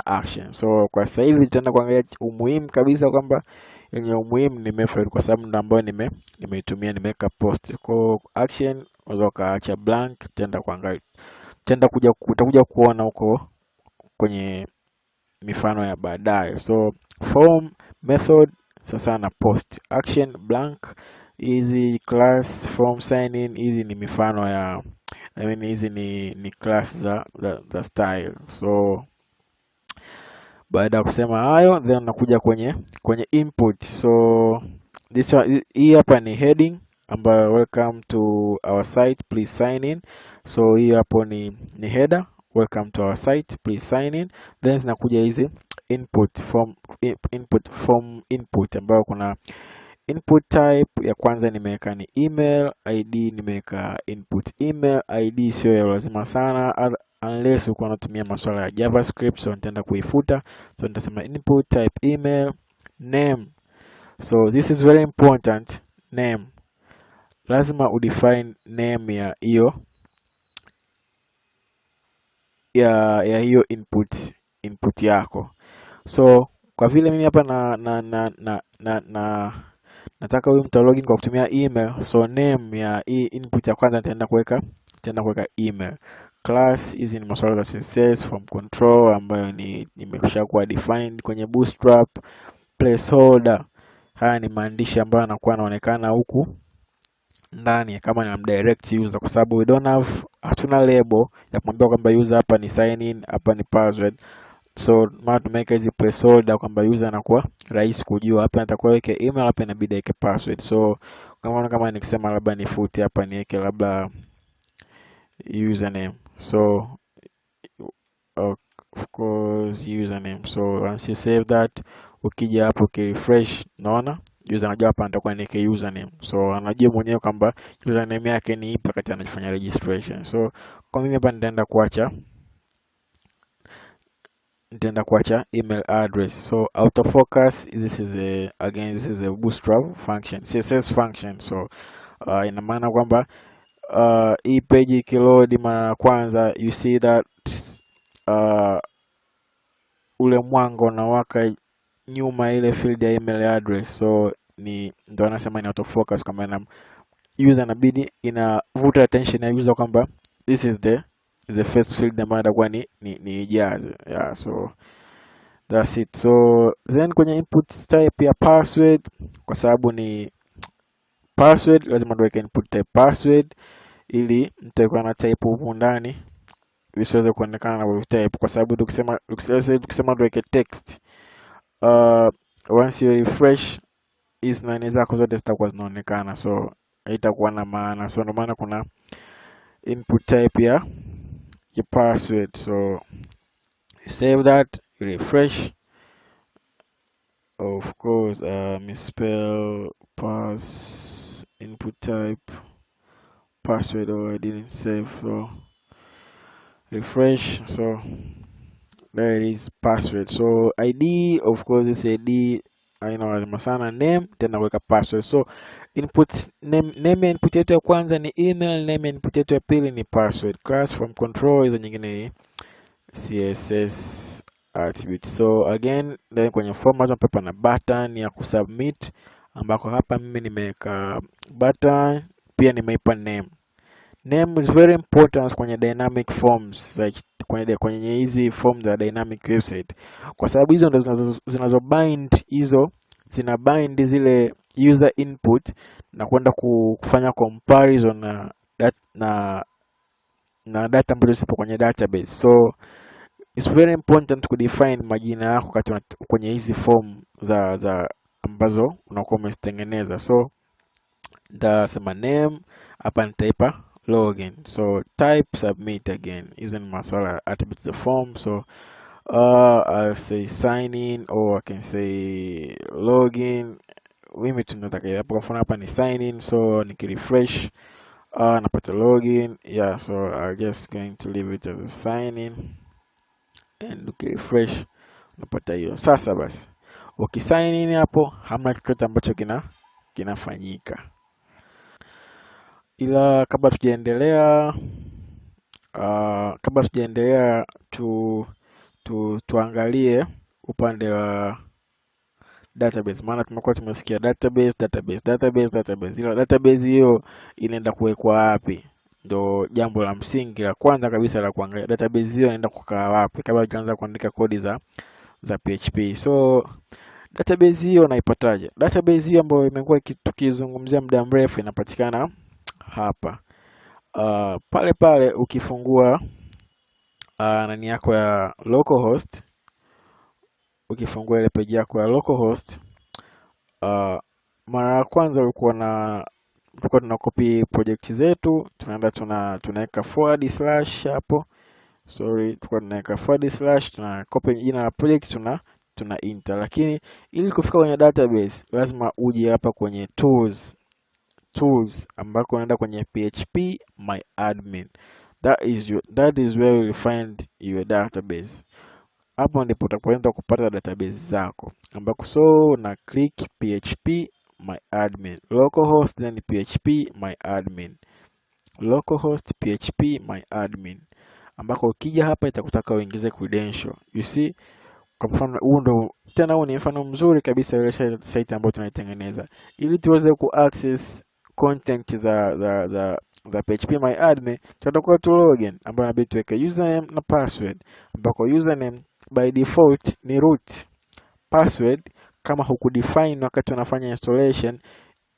action. So kwa sasa hivi tutaenda kuangalia umuhimu kabisa, kwamba yenye umuhimu ni method kwa sababu ndio ambayo nimeitumia, nimeweka post. Kwa action unaweza kaacha blank, utakuja kuona huko kwenye mifano ya baadaye. So form, method sasa na post, action, blank, hizi class, form, sign in, hizi ni mifano ya hizi ni class za style. So baada ya kusema hayo, then nakuja kwenye input. So hii hapa ni heading ambayo welcome to our site, please sign in. So hii hapo ni header, welcome to our site, please sign in. Then zinakuja hizi input form ambayo kuna input type ya kwanza nimeweka ni email ID, nimeweka input email ID, sio ya lazima sana unless uko unatumia masuala ya JavaScript, so nitaenda kuifuta. So nitasema input type email, name. So this is very important, name. Lazima udefine name ya hiyo input yako. So kwa vile mimi hapa nataka huyu mtu login kwa kutumia email, so name ya hii input ya kwanza nitaenda kuweka email. Class hizi ni masuala ya CSS, form control ambayo nimeshakuwa defined kwenye Bootstrap. Placeholder, haya ni maandishi ambayo yanakuwa yanaonekana huku ndani kama ni direct user, kwa sababu hatuna label ya kumwambia kwamba user hapa ni sign in, hapa ni password. So maana tumeweka hizi placeholder kwamba user anakuwa rahisi kujua hapa natakuwa weke email, hapa inabidi aweke password. So kama nikisema labda nifute hapa niweke labda username. So of course username. So once you save that, ukija hapo ukirefresh, naona user anajua hapa nitakuwa niweke username. So anajua mwenyewe kwamba username yake ni ipi wakati anafanya registration. So kwa mimi hapa nitaenda kuacha email address. So autofocus, this is a Bootstrap function, CSS function. So ina maana kwamba hii page ikiload mara ya kwanza, you see that ule mwanga unawaka nyuma ile field ya email address. So ndio anasema ni autofocus, kama user inabidi inavuta attention ya user kwamba this is the first field ambayo itakuwa ni ijaze. Yeah, so that's it. So then kwenye input type ya password, kwa sababu ni password lazima tuweke input type password ili mtakuwa na type huko ndani visiweze kuonekana na type, kwa sababu tukisema tuweke text, once you refresh hizi nani zako zote zitakuwa zinaonekana, so haitakuwa na maana. So ndio maana kuna input type ya password. So you save that, you refresh. Of course, misspell pass input type password, or I didn't save, so refresh. So there it is, password. So ID, of course, this ID lazima sana, name tena kuweka password. So input name input yetu ya kwanza ni email, name input yetu ya pili ni password. Class from control, hizo nyingine ni CSS attribute. So again, then kwenye format hapa na button ya kusubmit, ambako hapa mimi nimeweka button, pia nimeipa name. Name is very important kwenye dynamic forms, like kwenye hizi forms za dynamic website, kwa sababu hizo ndo zinazo bind, hizo zina bind zile user input na kwenda kufanya comparison na data ambazo zipo kwenye database. So it's very important to define majina yako kwenye hizi form za ambazo unakuwa umezitengeneza. So nitasema name, hapa nitaipa login. So type submit again. Hizo ni maswala attributes the form. So I'll say sign in, or I can say login. Mimi tunataka hapo, kwa mfano hapa ni sign in, so nikirefresh napata login. Yeah, so I'm just going to leave it as a sign in, and ukirefresh unapata hiyo. Sasa basi ukisign in hapo hamna chochote ambacho kinafanyika. Ila kabla tujaendelea tuangalie upande wa database, maana tumekuwa tumesikia database. Ila database hiyo inaenda kuwekwa wapi? Ndio jambo la msingi la kwanza kabisa la kuangalia, database hiyo inaenda kukaa wapi kabla hujaanza kuandika kodi za PHP. So database hiyo naipataje? Database hiyo ambayo imekuwa tukizungumzia muda mrefu inapatikana hapa. Pale ukifungua nani yako ya localhost, ukifungua ile page yako ya localhost, mara ya kwanza tulikuwa tuna copy project zetu, tunaenda tunaweka / hapo. Sorry, tulikuwa tunaweka / tuna copy jina la project, tuna enter. Lakini ili kufika kwenye database lazima uje hapa kwenye tools ambako unaenda kwenye PHP my admin. That is where you will find your database. Hapo ndipo utakwenda kupata database zako, ambako so na click PHP my admin, localhost, then PHP my admin, localhost PHP my admin, ambako ukija hapa itakutaka uingize credential. You see, kwa mfano huu ni mfano mzuri kabisa ile site ambayo tunaitengeneza ili tuweze access content za PHP my admin. Tutakuwa tu login, ambapo inabidi tuweke username na password, ambako username by default ni root. Password kama hukudefine wakati unafanya installation,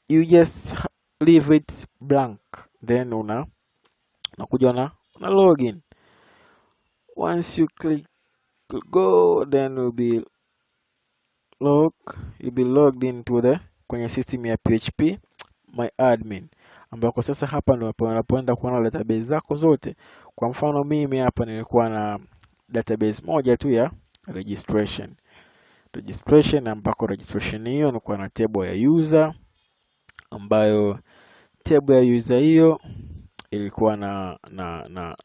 you just leave it blank, then unakuja una login. Once you click go, then you'll be logged into kwenye system ya PHP my admin, ambako sasa hapa ndio unapoenda kuona database zako zote. Kwa mfano mimi hapa nilikuwa na database moja tu ya registration, ambako registration hiyo nilikuwa na table ya user, ambayo table ya user hiyo ilikuwa na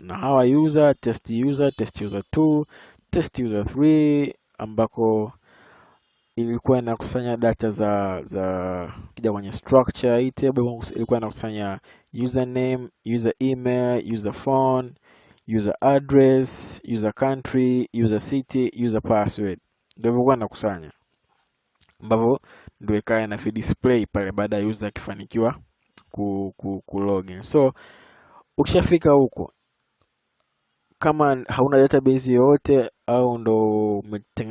hawa user, test user 2, test user 3, ambako ilikuwa inakusanya data za kija kwenye structure. Hii table ilikuwa inakusanya username, user email, user phone, user address, user country, user city, user password. Ndio ilikuwa inakusanya, ambapo ndio ikae na display pale baada ya user akifanikiwa ku login. So ukishafika huko, kama hauna database yoyote au ndo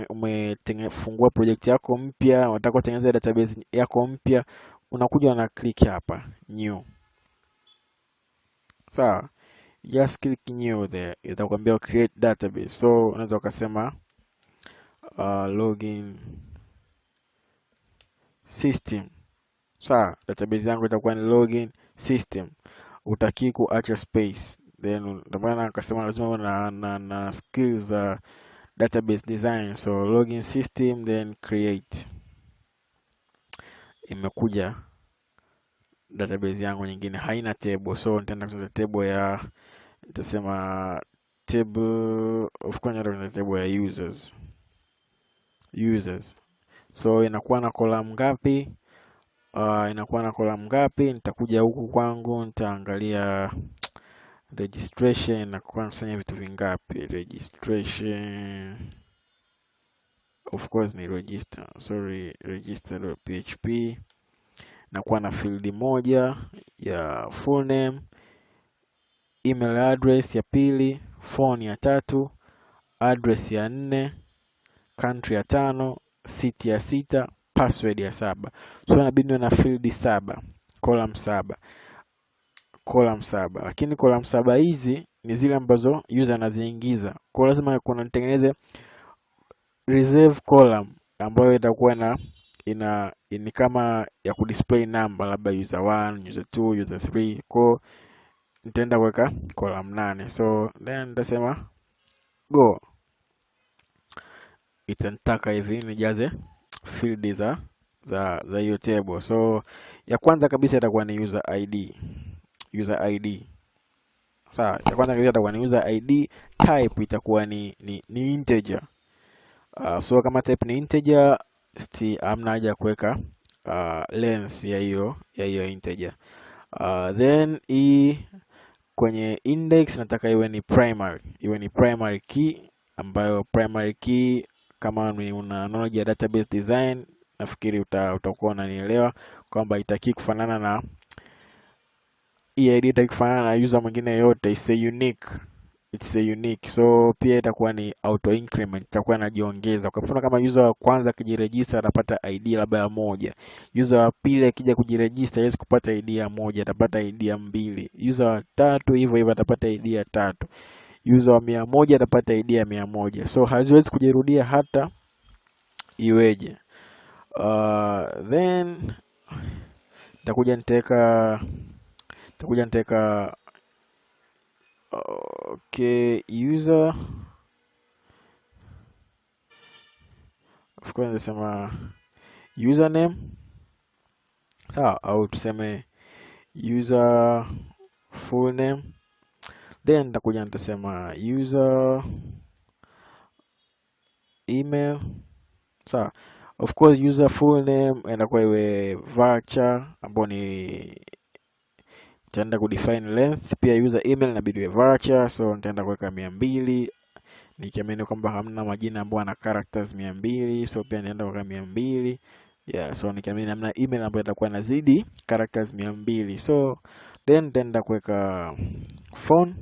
umefungua project yako mpya, unataka kutengeneza database yako mpya, unakuja na click hapa new. Sawa, just click new there, itakwambia create database. So unaweza ukasema login system. Sawa, database yangu itakuwa ni login system. Utaki kuacha space. Then ndio maana akasema lazima uwe na skills za database design. So login system then create. Imekuja database yangu nyingine haina table, so nitaenda kutengeneza table ya, nitasema table of course ndio table ya users. So inakuwa na column ngapi? Inakuwa na column ngapi? Nitakuja huku kwangu nitaangalia registration na kusanya vitu vingapi. Registration of course ni register, register.php. Nakuwa na field moja ya full name, email address ya pili, phone ya tatu, address ya 4, country ya 5, city ya 6, password ya 7. So inabidi niwe na field 7, column 7. Lakini column 7 hizi ni zile ambazo user anaziingiza. Kwa lazima kuna nitengeneze reserve column ambayo itakuwa ni kama ya kudisplay number, labda user 1, user 2, user 3. Kwa nitaenda kuweka column 8. So then nitasema go. Itanitaka hivi nijaze field za hiyo table. So ya kwanza kabisa itakuwa ni user ID. Sawa, ya kwanza kabisa itakuwa ni user ID. Type itakuwa ni integer. So kama type ni integer, hamna haja ya kuweka length ya hiyo integer. Then kwenye index nataka iwe ni primary key, ambayo primary key kama una knowledge ya database design nafikiri utakuwa unanielewa kwamba itaki kufanana na ID, itaki kufanana na user mwingine yote. It's a unique. So pia itakuwa ni auto increment, itakuwa inajiongeza. Kwa mfano kama user wa kwanza akijiregister atapata ID labda ya 1. User wa pili akija kujiregister hawezi kupata ID ya 1, atapata ID ya 2. User wa tatu hivyo atapata ID ya 3. User wa 100 atapata ID ya 100. So haziwezi kujirudia hata iweje. Then nitakuja nitaweka okay, user of course nasema username, sawa, au tuseme user full name. Then nitakuja nitasema user email, sawa. Of course user full name inakuwa iwe varchar, ambapo ni nitaenda kudefine length. Pia user email inabidi iwe varchar, so nitaenda kuweka 200 nikiamini kwamba hamna majina ambayo yana characters 200. So pia nitaenda kuweka 200. Yeah, so nikiamini hamna email ambayo itakuwa inazidi characters 200. So then nitaenda kuweka phone,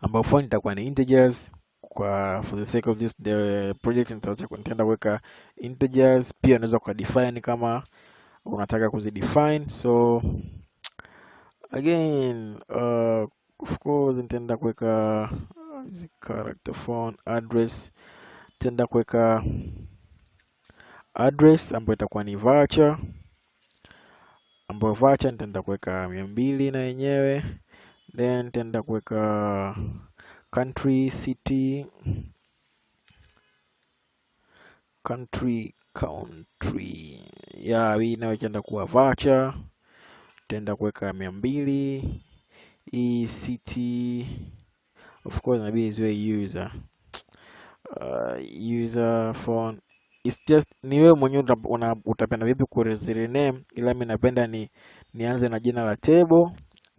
ambapo phone itakuwa ni integers. For the sake of this the project nitaenda kuweka integers. Pia unaweza kudefine kama unataka kuzidefine. So again of course nitaenda kuweka character phone address. Nitaenda kuweka address ambayo itakuwa ni varchar, ambayo varchar nitaenda kuweka 200 na yenyewe. Then nitaenda kuweka country, city, country ya hii nayo itaenda kuwa varchar. Nitaenda kuweka 200. Hii city of course inabidi ziwe user phone. It's just ni wewe mwenyewe utapenda vipi ku rename, ila mimi napenda nianze na jina la table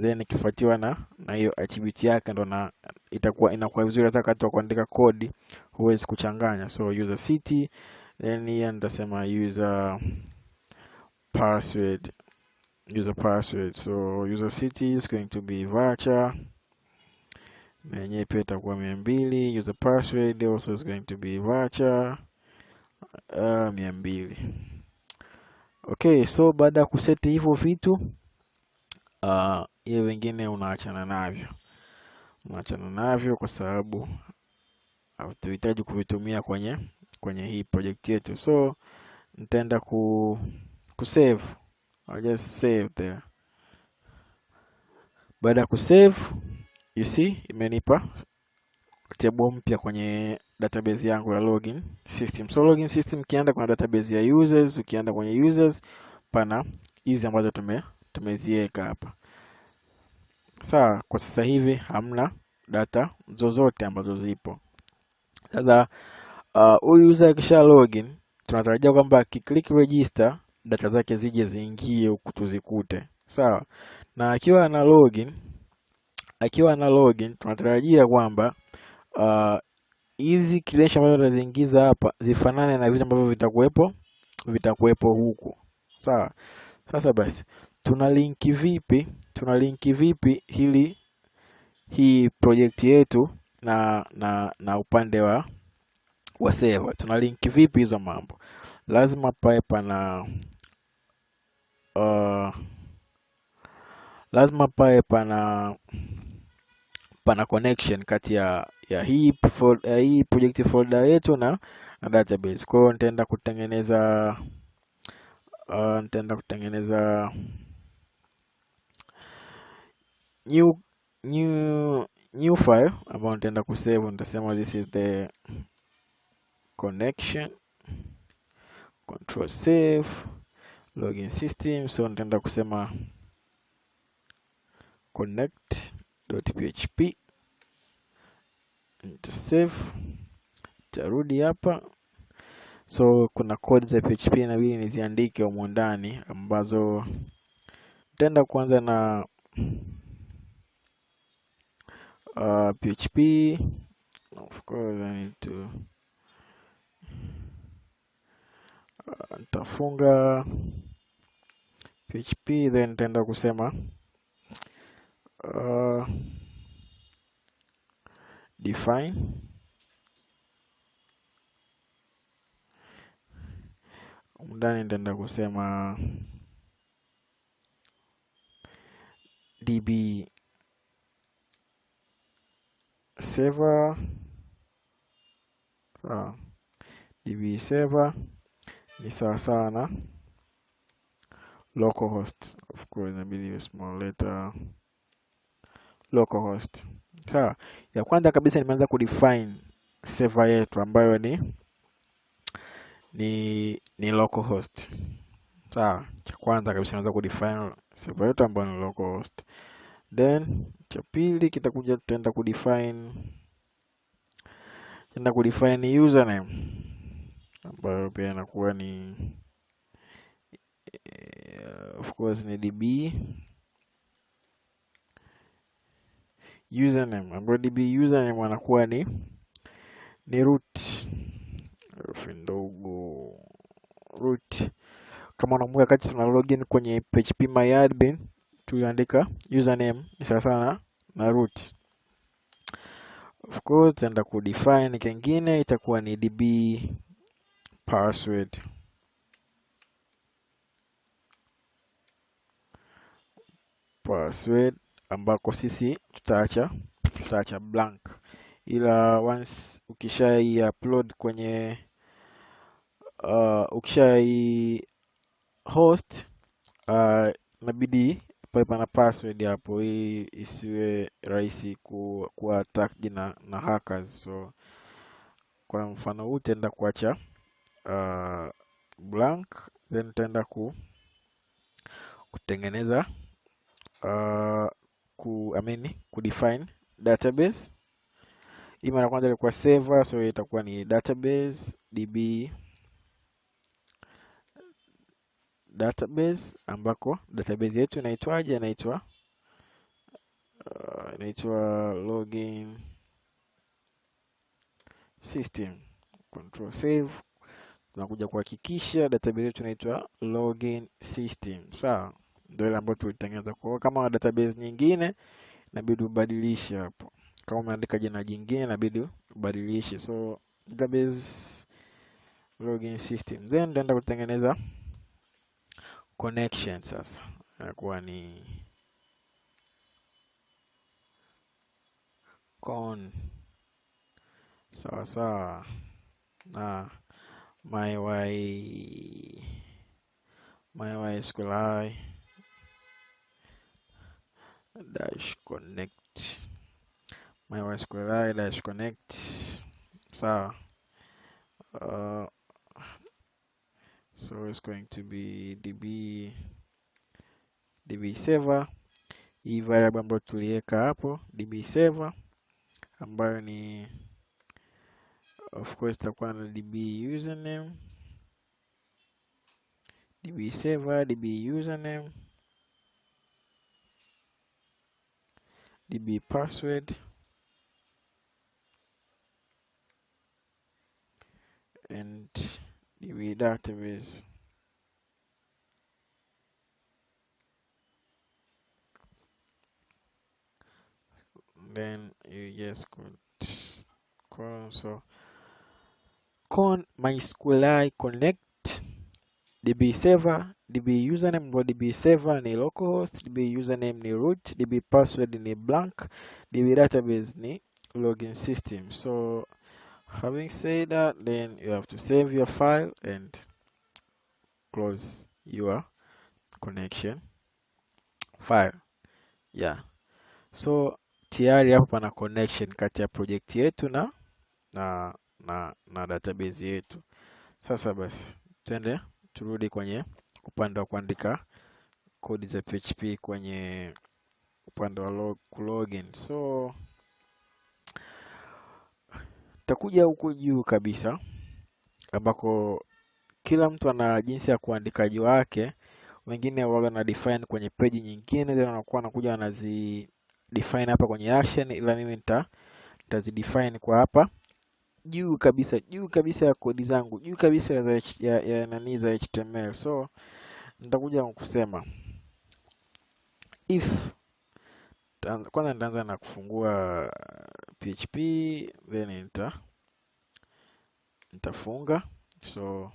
then ikifuatiwa na hiyo attribute yake, ndo inakuwa vizuri hata wakati wa kuandika code huwezi kuchanganya. So user city, then here nitasema user password. So user city is going to be varchar, na yenyewe pia itakuwa 200. User password also is going to be varchar 200. Okay, so baada ya kuseti hivyo vitu hiyo wengine unaachana navyo kwa sababu hatuhitaji kuvitumia kwenye hii project yetu. So nitaenda kusave. I'll just save there. Baada ya kusave, you see imenipa table mpya kwenye database yangu ya login system. So login system ukienda kwenye database ya users, ukienda kwenye users pana hizi ambazo tumeziweka hapa. Sawa, kwa sasa hivi hamna data zozote ambazo zipo. Sasa huyu user akisha login, tunatarajia kwamba akiclick register data zake zije ziingie huku tuzikute. Sawa. Na akiwa ana login tunatarajia kwamba hizi credentials ambazo tunaziingiza hapa zifanane na vitu ambavyo vitakuwepo huku. Sawa. Sasa basi tuna linki vipi hii project yetu na upande wa server. Tuna linki vipi hizo mambo? Lazima pawe pana connection kati ya hii project folder yetu na database. Kwa hiyo nitaenda kutengeneza new file ambayo nitaenda kusave. Nitasema this is the connection, control save, login system. So nitaenda kusema connect.php, nitasave, tarudi hapa. So kuna code za PHP inabidi niziandike humo ndani ambazo nitaenda kuanza na PHP. Of course I need to nitafunga PHP, then nitaenda kusema define ndani, nitaenda kusema db server. DB server ni sawa sawa na localhost. Of course inabidi iwe small letter localhost. Sawa. Ya kwanza kabisa nimeanza kudefine server yetu ambayo ni localhost. Sawa. Cha kwanza kabisa nimeanza kudefine server yetu ambayo ni localhost. Then cha pili kitakuja tutaenda kudefine username ambayo pia inakuwa ni of course ni db username, ambayo db username anakuwa ni root, herufi ndogo root. Kama unakumbuka wakati tuna login kwenye PHP myadmin tuliandika username ni sawa sana na root. Of course tutaenda kudefine kingine, itakuwa ni db password. Ambako sisi tutaacha blank, ila once ukishai upload kwenye ukishai host inabidi pale pana password hapo, hii isiwe rahisi kuwa attacked na hackers. So kwa mfano huu utaenda kuacha blank, then utaenda kutengeneza kudefine database. Hii mara kwanza ilikuwa server, so itakuwa ni database db database, ambako database yetu inaitwaje? Inaitwa login system. Control save. Tunakuja kuhakikisha database yetu inaitwa login system. Sawa, ndio ile ambayo tulitengeneza. Kwa kama database nyingine inabidi ubadilishe hapo. Kama umeandika jina jingine inabidi ubadilishe. So database login system, then nitaenda kutengeneza connection. Sasa inakuwa ni sawa sawa na mysqli dash connect mysqli dash connect. Sawa. uh, so it's going to be db server, hii variable ambayo tuliweka hapo db server, ambayo ni of course itakuwa na db username, db server, db username, db password, and db database. Then you just so con mysqli connect db server, db username kwa db server ni localhost, db username ni root, db password ni blank, db database ni login system. So having said that, then you have to save your file and close your connection file. Yeah. So tayari hapo pana connection kati ya project yetu na database yetu. Sasa basi twende turudi kwenye upande wa kuandika kodi za PHP kwenye upande wa login. So takuja huku juu kabisa ambako kila mtu ana jinsi ya kuandikaji wake. Wengine wao na define kwenye page nyingine, then wanakuwa wanakuja wanazi define hapa kwenye action, ila mimi nitazidefine kwa hapa juu kabisa ya kodi zangu, juu kabisa ya nani za HTML. So nitakuja kusema if kwanza nitaanza na kufungua PHP, then nitafunga. So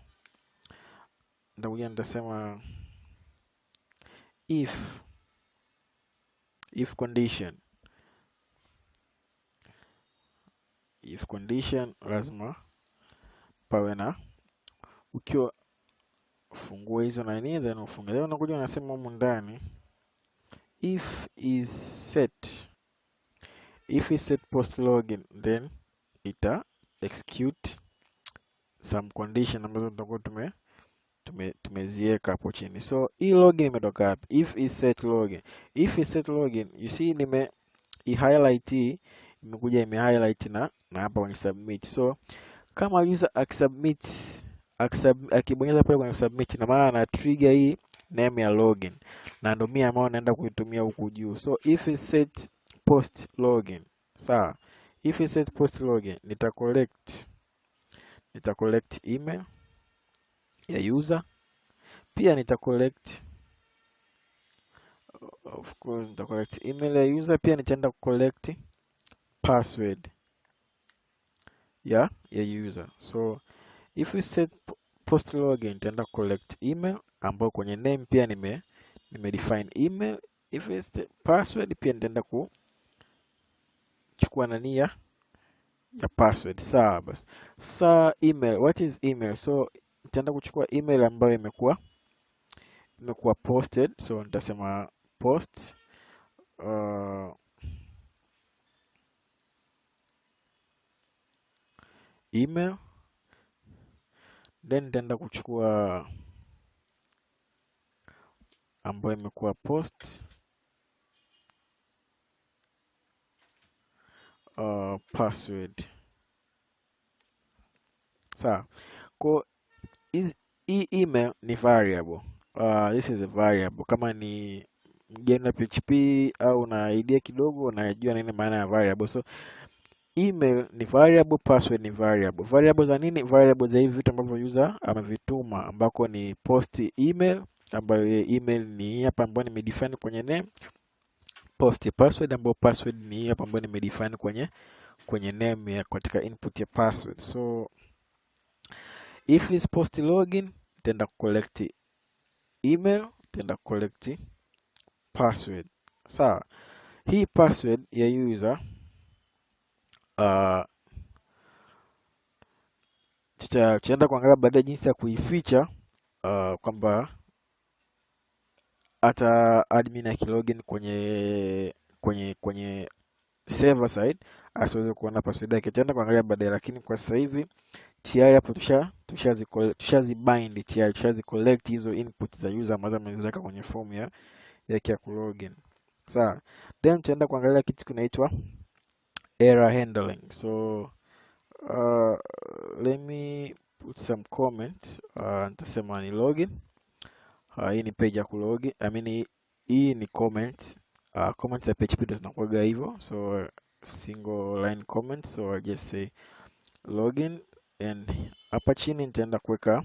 nitakuja nitasema if condition lazima pawe na, ukiwa fungua hizo nani then ufunge. Leo unakuja unasema humu ndani if is set post login, then ita execute some condition ambazo tutakuwa tumeziweka hapo chini. So hii login imetoka wapi? If is set login, you see highlight hii imekuja highlight na hapa kwenye submit. So kama user akibonyeza pale kwenye submit, na maana ana trigger hii name ya login, na ndio mimi ambao naenda kuitumia huku juu. So if is set post login, sawa. If is set post login, nita collect email ya user, pia nita collect email ya user, pia nitaenda collect password ya user. So if we set post login, nitaenda collect email ambayo kwenye name pia nime define email. If we set password, pia nitaenda kuchukua nani ya password. Sawa basi. Email, what is email? So nitaenda kuchukua email ambayo imekuwa posted. So nitasema post email, then nitaenda kuchukua ambayo imekuwa post password. Sawa. Kwa hii email ni variable. This is a variable. Kama ni mgeni wa PHP au una idea kidogo, unajua nini maana ya variable. So email ni variable, password ni variable. Variable za nini? Variable za hivi vitu ambavyo user amevituma, ambako ni post email, ambayo email ni hapa ambayo nimedefine kwenye name. Post password, ambayo password ni hapa ambayo nimedefine kwenye name ya katika input ya password. So if is post login, tenda collect email, tenda collect password. Sawa. Hii password ya user tutaenda kuangalia baadaye jinsi ya kuificha kwamba hata admin akilogin kwenye server side asiweze kuona password yake. Tutaenda kuangalia baadaye, lakini kwa sasa hivi tayari hapo tushazibind tayari, tushazicollect hizo input za user ambazo ameziweka kwenye form yake ya kulogin. Sawa, then tutaenda kuangalia kitu kinaitwa error handling. So let me put some comment. Nitasema ni login. Hii ni page ya kulogin. Hii ni comment. Comments za PHP ndio zinakuwa hivyo. So single line comment. So I'll just say login, and hapa chini nitaenda kuweka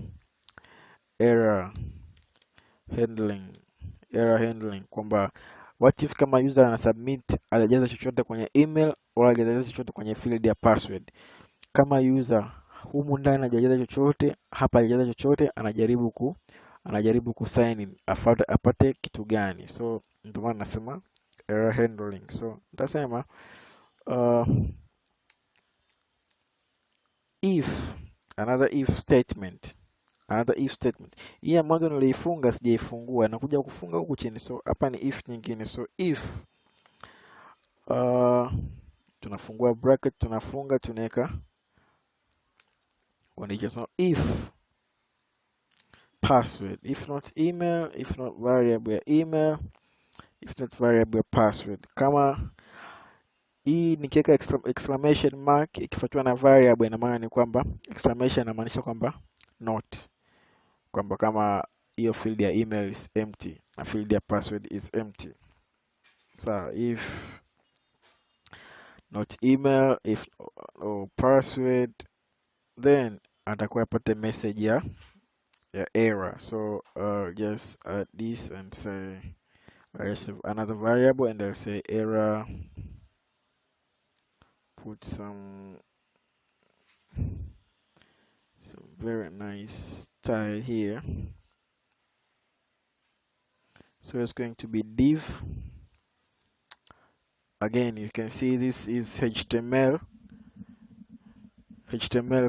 error handling kwamba what if kama user ana submit hajajaza chochote kwenye email wala hajajaza chochote kwenye field ya password. Kama user humu ndani hajajaza chochote, hapa hajajaza chochote, anajaribu ku sign in, apate kitu gani? So ndio maana nasema error handling. So nitasema if another if statement. Hii ya mwanzo niliifunga, sijaifungua, nakuja kufunga huku chini. So hapa ni if nyingine. So if tunafungua bracket, tunafunga, tunaweka condition. So if password, if not email, if not variable ya email, if not variable ya password. Kama hii nikiweka exclamation mark ikifuatiwa na variable, ina maana ni kwamba exclamation inamaanisha kwamba not, kwamba kama hiyo field ya email is empty na field ya password is empty. So if not email, if or password, then atakuwa apate message ya error. So just add this and say another variable, and I'll say error, put some very nice style here. So it's going to be div. Again, you can see this is HTML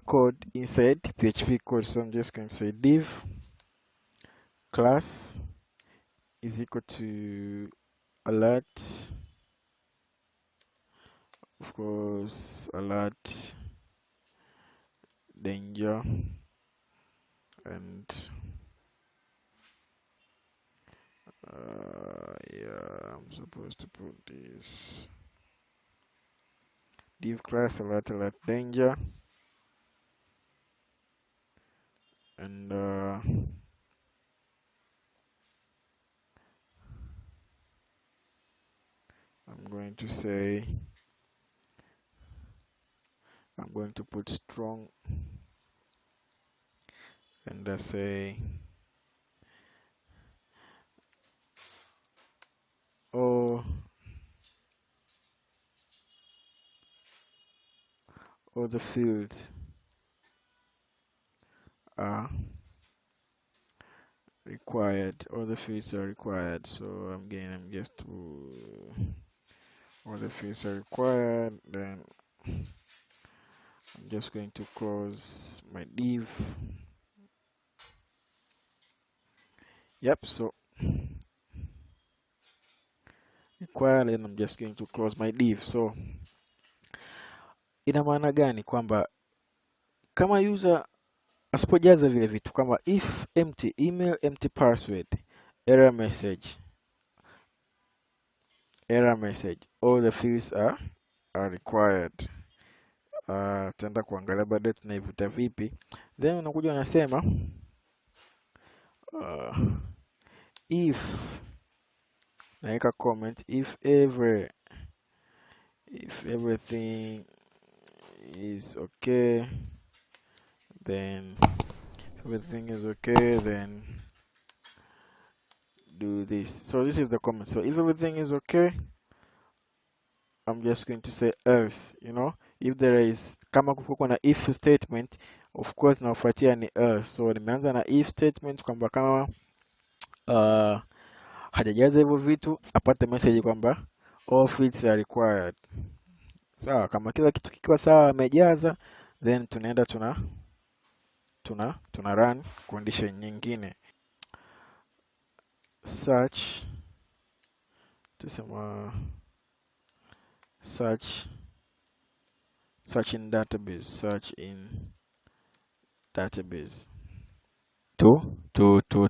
code inside PHP code. So I'm just going to say div class is equal to alert, of course, alert, danger, and yeah, I'm supposed to put this div class alert danger, and I'm going to say I'm going to put strong, and I say all the fields are required. All the fields are required. So I'm just all the fields are required. Then I'm just going to close my div. Yep. So required, and I'm just going to close my div. So ina maana gani? Kwamba kama user asipojaza vile vitu kama if empty email, empty password, error message, all the fields are required. Tutaenda kuangalia baadaye tunaivuta vipi. Then unakuja unasema if, naweka comment, if everything is okay, then do this. So this is the comment. So if everything is okay, I'm just going to say else. If there is, kama kuko na if statement, of course nafuatia ni else. So nimeanza na if statement kwamba kama hajajaza hivyo vitu apate message kwamba all fields are required. Sawa, kama kila kitu kikiwa sawa amejaza, then tunaenda tuna run condition nyingine. Search, tusema search in database, search in database.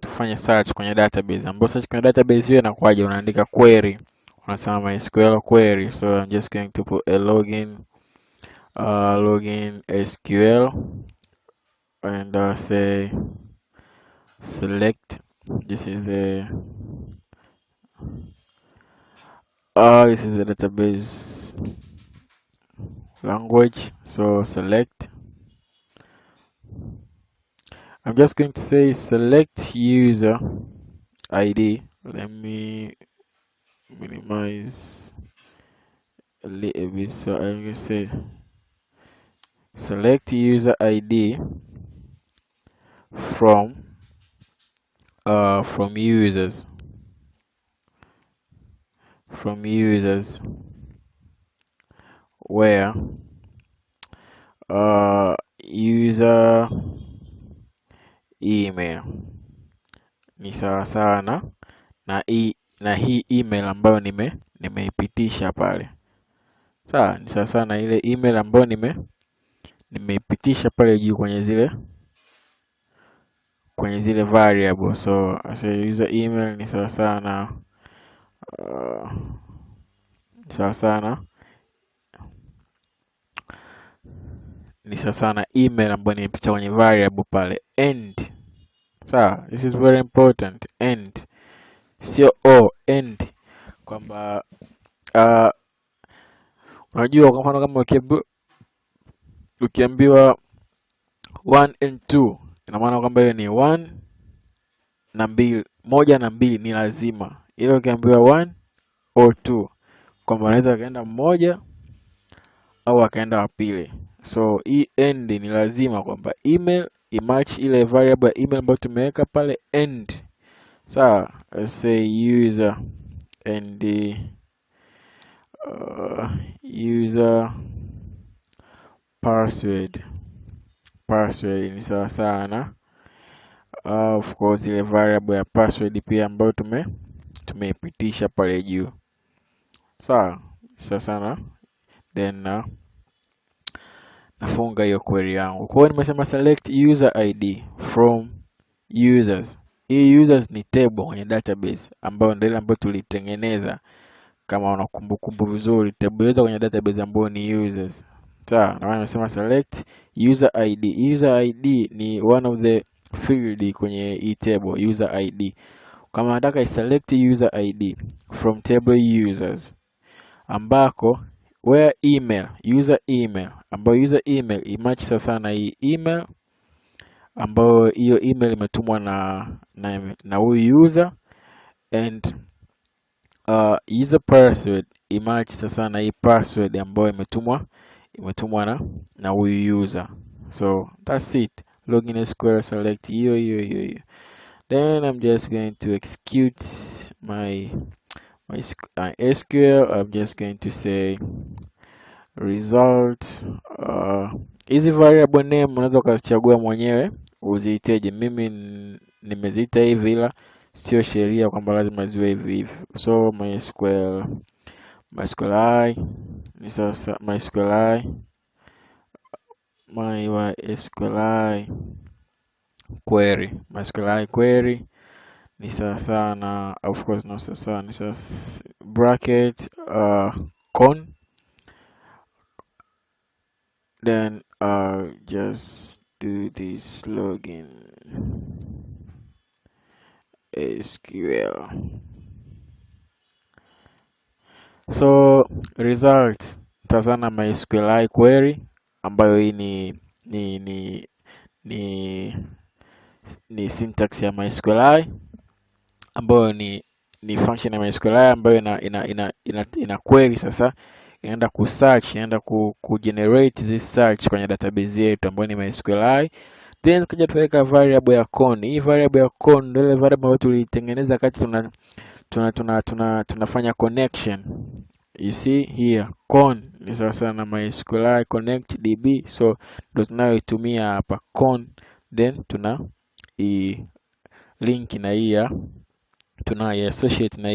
Tufanye search kwenye database, ambapo search kwenye database hiyo inakuwaje? Unaandika query, unasema MySQL query. So I'm just going to put a login SQL and say select. This is a database language, so select. I'm just going to say select user ID. Let me minimize a little bit. So I'm going to say select user ID from users, where user email ni sawasawa na hii email ambayo nimeipitisha pale. Sawa, ni sawasawa na ile email ambayo nimeipitisha pale juu kwenye zile variable. So say user email ni sawasawa na email ambayo nimeipitisha kwenye variable pale. End. Sawa, this is very important. End, sio end, kwamba unajua kwa mfano kama ukiambiwa 1 and 2, ina maana kwamba hiyo ni 1 na 2, 1 na 2 ni lazima. Ile ukiambiwa 1 or 2, kwamba unaweza kaenda mmoja au akaenda wa pili. So hii end ni lazima kwamba email imatch ile variable ya email ambayo tumeweka pale end. Sawa, let's say user and user password ni sawa sana of course ile variable ya password pia ambayo tumeipitisha pale juu. Sawa sana, then nafunga hiyo query yangu. Kwa hiyo nimesema select user ID from users. Hii users ni table kwenye database ambayo ndio ile ambayo tulitengeneza, kama unakumbukumbu vizuri, table yetu kwenye database ambayo ni users. Sawa, na nimesema select user ID. User ID ni one of the field kwenye hii table, user ID. Kama nataka i select user ID from table users, ambako where email, user email, ambayo user email imatch sasa na hii email ambayo hiyo email imetumwa na huyu user, and user password imatch sasa na hii password ambayo imetumwa na huyu user. So that's it. Login SQL, select hiyo. Then I'm just going to execute my SQL. I'm just going to say result. Hizi variable name unaweza ukazichagua mwenyewe uziiteje. Mimi nimeziita hivi, ila sio sheria kwamba lazima ziwe hivi. So MySQL ni sasa MySQL query ni sasa na of course no sasa ni sasa bracket con, then just do this login SQL. So result tazana MySQL query ambayo hii ni syntax ya MySQL ambayo ni function ya MySQL ambayo ina query. Sasa inaenda kusearch, inaenda kugenerate this search kwenye database yetu ambayo ni MySQL. Then kuja tuweka variable ya con. Hii variable ya con ndio ile variable ambayo tulitengeneza wakati tunafanya connection. You see here con ni sawa sana na MySQL connect db, so ndio tunayoitumia hapa con then tuna link na hii tuna associate na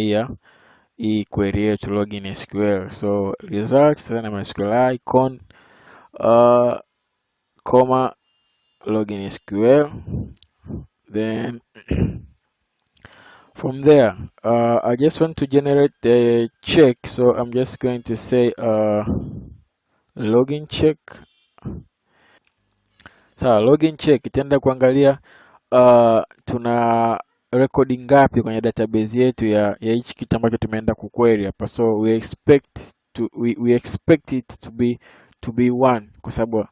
hii query yetu login SQL. So results sasa na MySQL icon comma login SQL, then from there I just want to generate the check, so I'm just going to say login check. Sawa, login check itaenda kuangalia tuna rekodi ngapi kwenye database yetu ya hichi kitu ambacho tumeenda kuquery hapa. So we expect it to be one, kwa sababu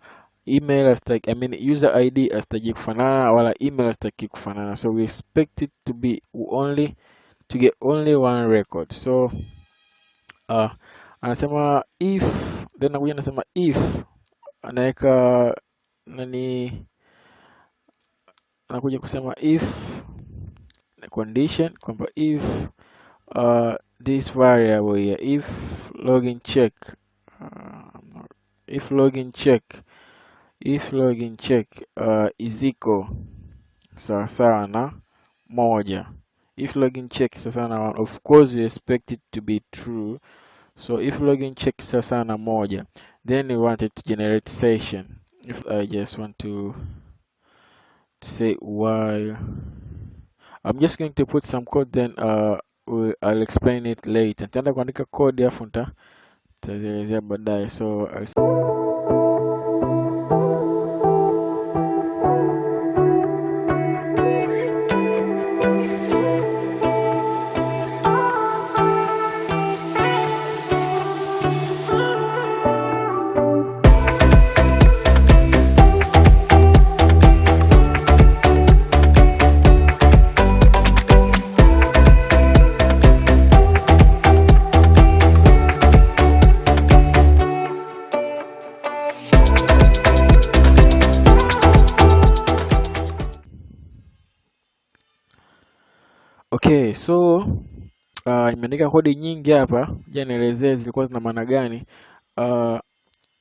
email I mean user ID hasitaki kufanana wala email hasitaki kufanana, so we expect it to be to get only one record. So anasema if, then nakuja nasema if, anaweka nani, anakuja kusema if condition kwamba if this variable here, if login check is equal sawa na moja. If login check sawa na one, of course we expect it to be true. So if login check sawa na moja, then we want it to generate session. If I just want to say while, I'm just going to put some code, then I'll explain it later. Nitaenda kuandika code afu nitazielezea baadaye. So okay, so nimeandika kodi nyingi hapa. Je, nielezee zilikuwa zina maana gani?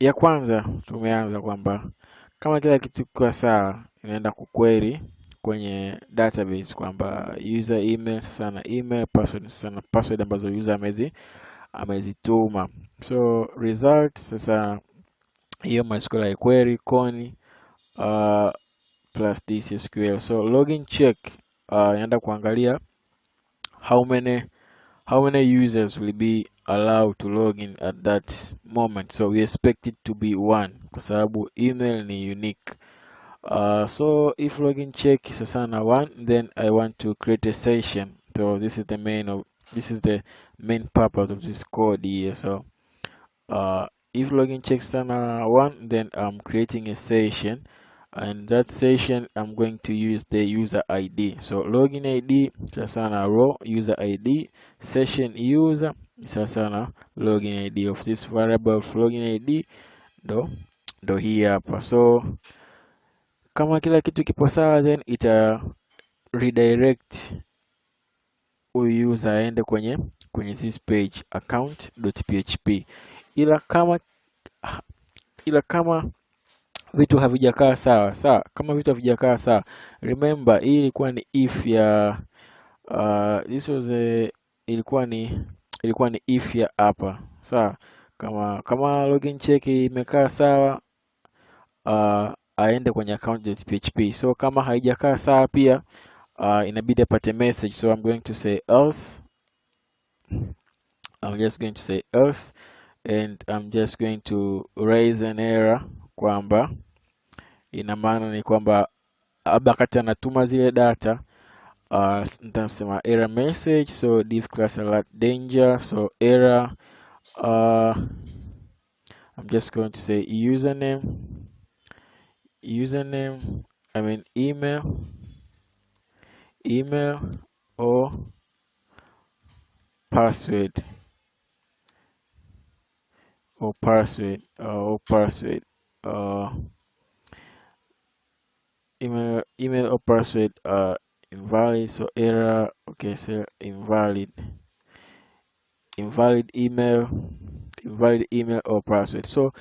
Ya kwanza tumeanza kwamba kama kila kitu kwa sawa, inaenda kuquery kwenye database kwamba user email sasa na email, password sasa na password ambazo user amezituma. So result sasa hiyo MySQL query con plus this SQL. So login check inaenda kuangalia how many users will be allowed to log in at that moment. So we expect it to be one kwa sababu email ni unique. So if login check is sana one, then I want to create a session. So this is the main purpose of this code here. So if login check sana one, then I'm creating a session, and that session I'm going to use the user ID. So login ID sasa na row user ID, session user sasa na login ID of this variable of login ID ndo hii hapa. So kama kila kitu kipo sawa, then ita redirect huyu user aende kwenye this page account.php, ila kama vitu havijakaa sawa, kama vitu havijakaa sawa, remember hii ilikuwa ni if ya ilikuwa ni if ya hapa, sawa. Kama login check imekaa sawa, aende kwenye account.php. So kama haijakaa sawa pia inabidi apate message. So I'm going to say else. I'm just going to say else, and I'm just going to raise an error kwamba ina maana ni kwamba labda kati anatuma zile data nitasema error message. So div class alert danger, so error I'm just going to say username, I mean email or password email or password invalid. So error, okay, so invalid email or password. So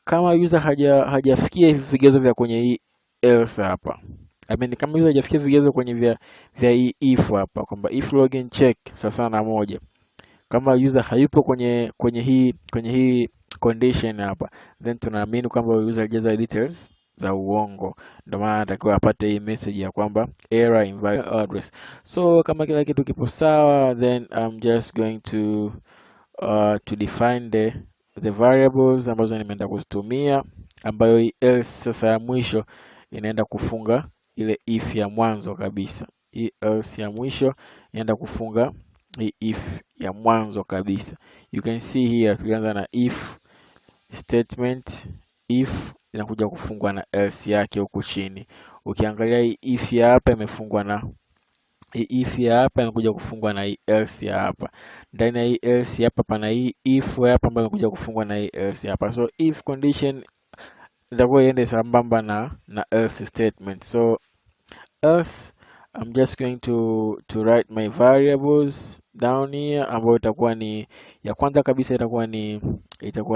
kama user hajafikia hivi vigezo vya kwenye else hapa. I mean, kama hizo hajafikia vigezo kwenye vya hii if hapa, kwamba if login check sasa na moja, kama user hayupo kwenye hii condition hapa, then tunaamini kwamba user alijaza details za uongo, ndio maana anatakiwa apate hii message ya kwamba error invalid address. So kama kila kitu kipo sawa, then I'm just going to define the variables ambazo nimeenda kuzitumia, ambayo hii else sasa ya mwisho inaenda kufunga ile if ya mwanzo kabisa. Hii else ya mwisho inaenda kufunga hii if ya mwanzo kabisa. You can see here tulianza na if statement, if inakuja kufungwa na else yake huku chini. Ukiangalia hii if ya hapa imefungwa na hii if ya hapa imekuja kufungwa na hii else ya hapa. Ndani ya hii else ya hapa pana hii if ya hapa ambayo imekuja kufungwa na hii else ya hapa. So if condition itakuwa iende sambamba na else statement. So else, I'm just going to write my variables down here, ambayo itakuwa ni ya kwanza kabisa, itakuwa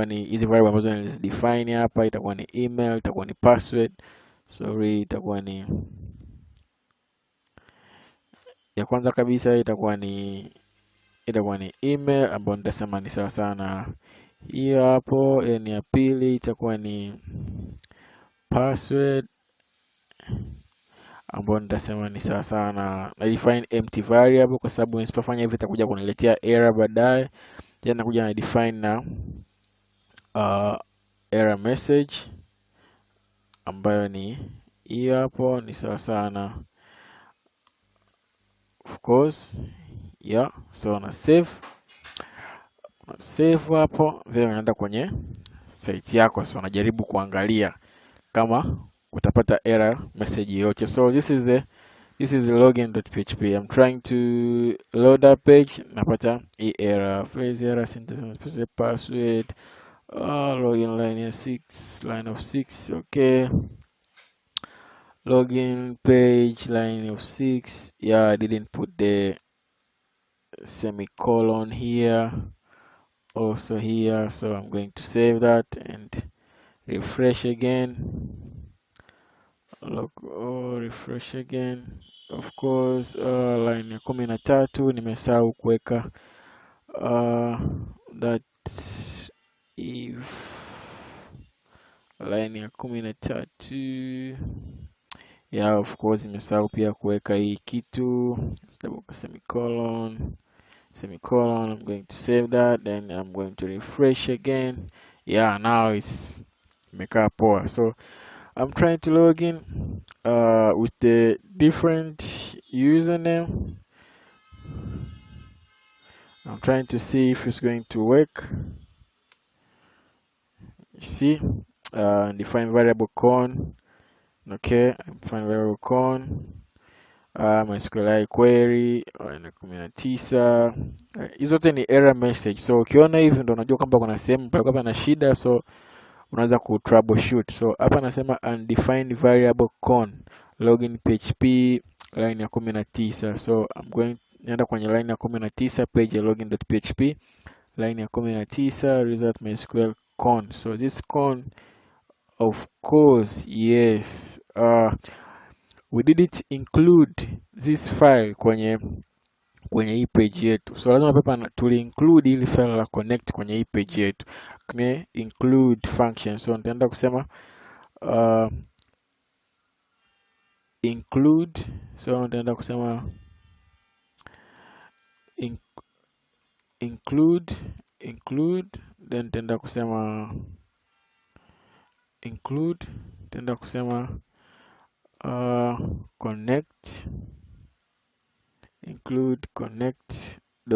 ni hizi variable ambazo nilizidefine hapa, itakuwa ni email, itakuwa ni password, itakuwa ni ya kwanza kabisa, itakuwa ni email ambayo nitasema ni sawa sana hiyo hapo. Ni ya pili itakuwa ni password ambayo nitasema ni sawa sana na define empty variable, kwa sababu nisipofanya hivyo itakuja kuniletea error baadaye. Then nakuja na define na error message ambayo ni hiyo hapo, ni sawa sana of course, yeah. So na save hapo, then unaenda kwenye site yako. So unajaribu kuangalia kama utapata error message yote. So this is the login.php. I'm trying to load that page, napata hii error, phrase error, syntax, password, login line 6, line of 6, okay. Login page line of 6, yeah, I didn't put the semicolon here, also here. So I'm going to save that and refresh again. Refresh again. Of course, line ya 13 nimesahau kuweka that if line ya 13, yeah, of course nimesahau pia kuweka hii kitu, semicolon. I'm going to save that, then I'm going to refresh again. Yeah, now it's imekaa poa. So I'm trying to log in with the different username. I'm trying to see if it's going to work. You see, define variable con. Okay, define variable con. MySQLi query na 19. Hizo zote ni error message. So ukiona hivi ndo unajua kwamba kuna sehemu palikuwa pana shida, so unaweza ku troubleshoot. So hapa nasema undefined variable con login php line ya 19. So I'm going naenda kwenye line ya 19, page ya login.php line ya 19, result MySQL con. So this con, of course, yes, we didn't include this file kwenye hii page yetu. So lazima pepa tuli include ili file la connect kwenye hii page yetu. Kame include function. So nitaenda kusema include. So nitaenda kusema include, then nitaenda kusema include, nitaenda kusema connect, include connect.php.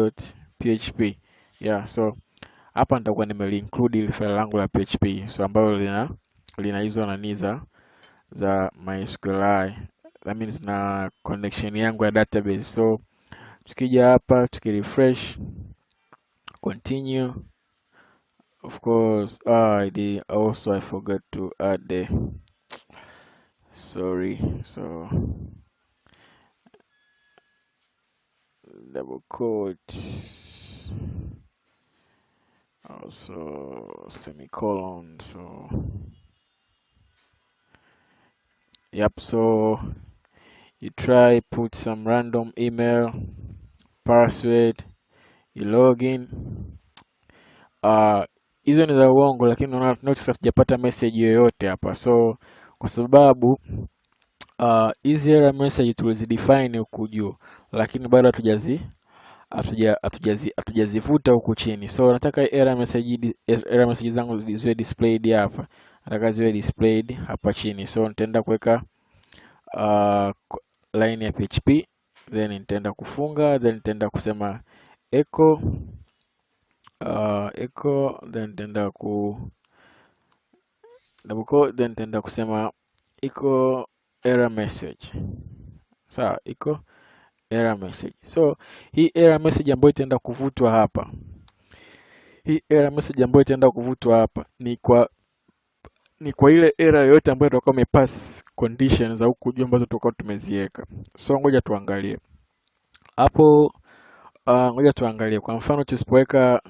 Yeah, so hapa nitakuwa nimeli-include ile file langu la PHP, so ambalo lina hizo nani za MySQLi, that means na connection yangu ya database. So tukija hapa tukirefresh, continue, of course, I forgot to add the so double quote, also semicolon. So Yep, so you try put some random email, password, you log in. Hizo ni za uongo, lakini notice hatujapata message yoyote hapa. So kwa sababu hizi error message tulizidefine huku juu, lakini bado hatujazivuta huku chini. So nataka error message zangu ziwe displayed hapa, nataka ziwe displayed hapa chini. So nitaenda kuweka line ya PHP, then nitaenda kufunga, then nitaenda kusema echo then nitaenda double quote, then nitaenda kusema echo error message. Sawa, echo error message. So hii error message ambayo itaenda kuvutwa hapa, ni kwa ile error yoyote ambayo tutakuwa umepass conditions za huku juu ambazo tutakuwa tumeziweka. So ngoja tuangalie hapo. Ngoja tuangalie kwa mfano, tusipoweka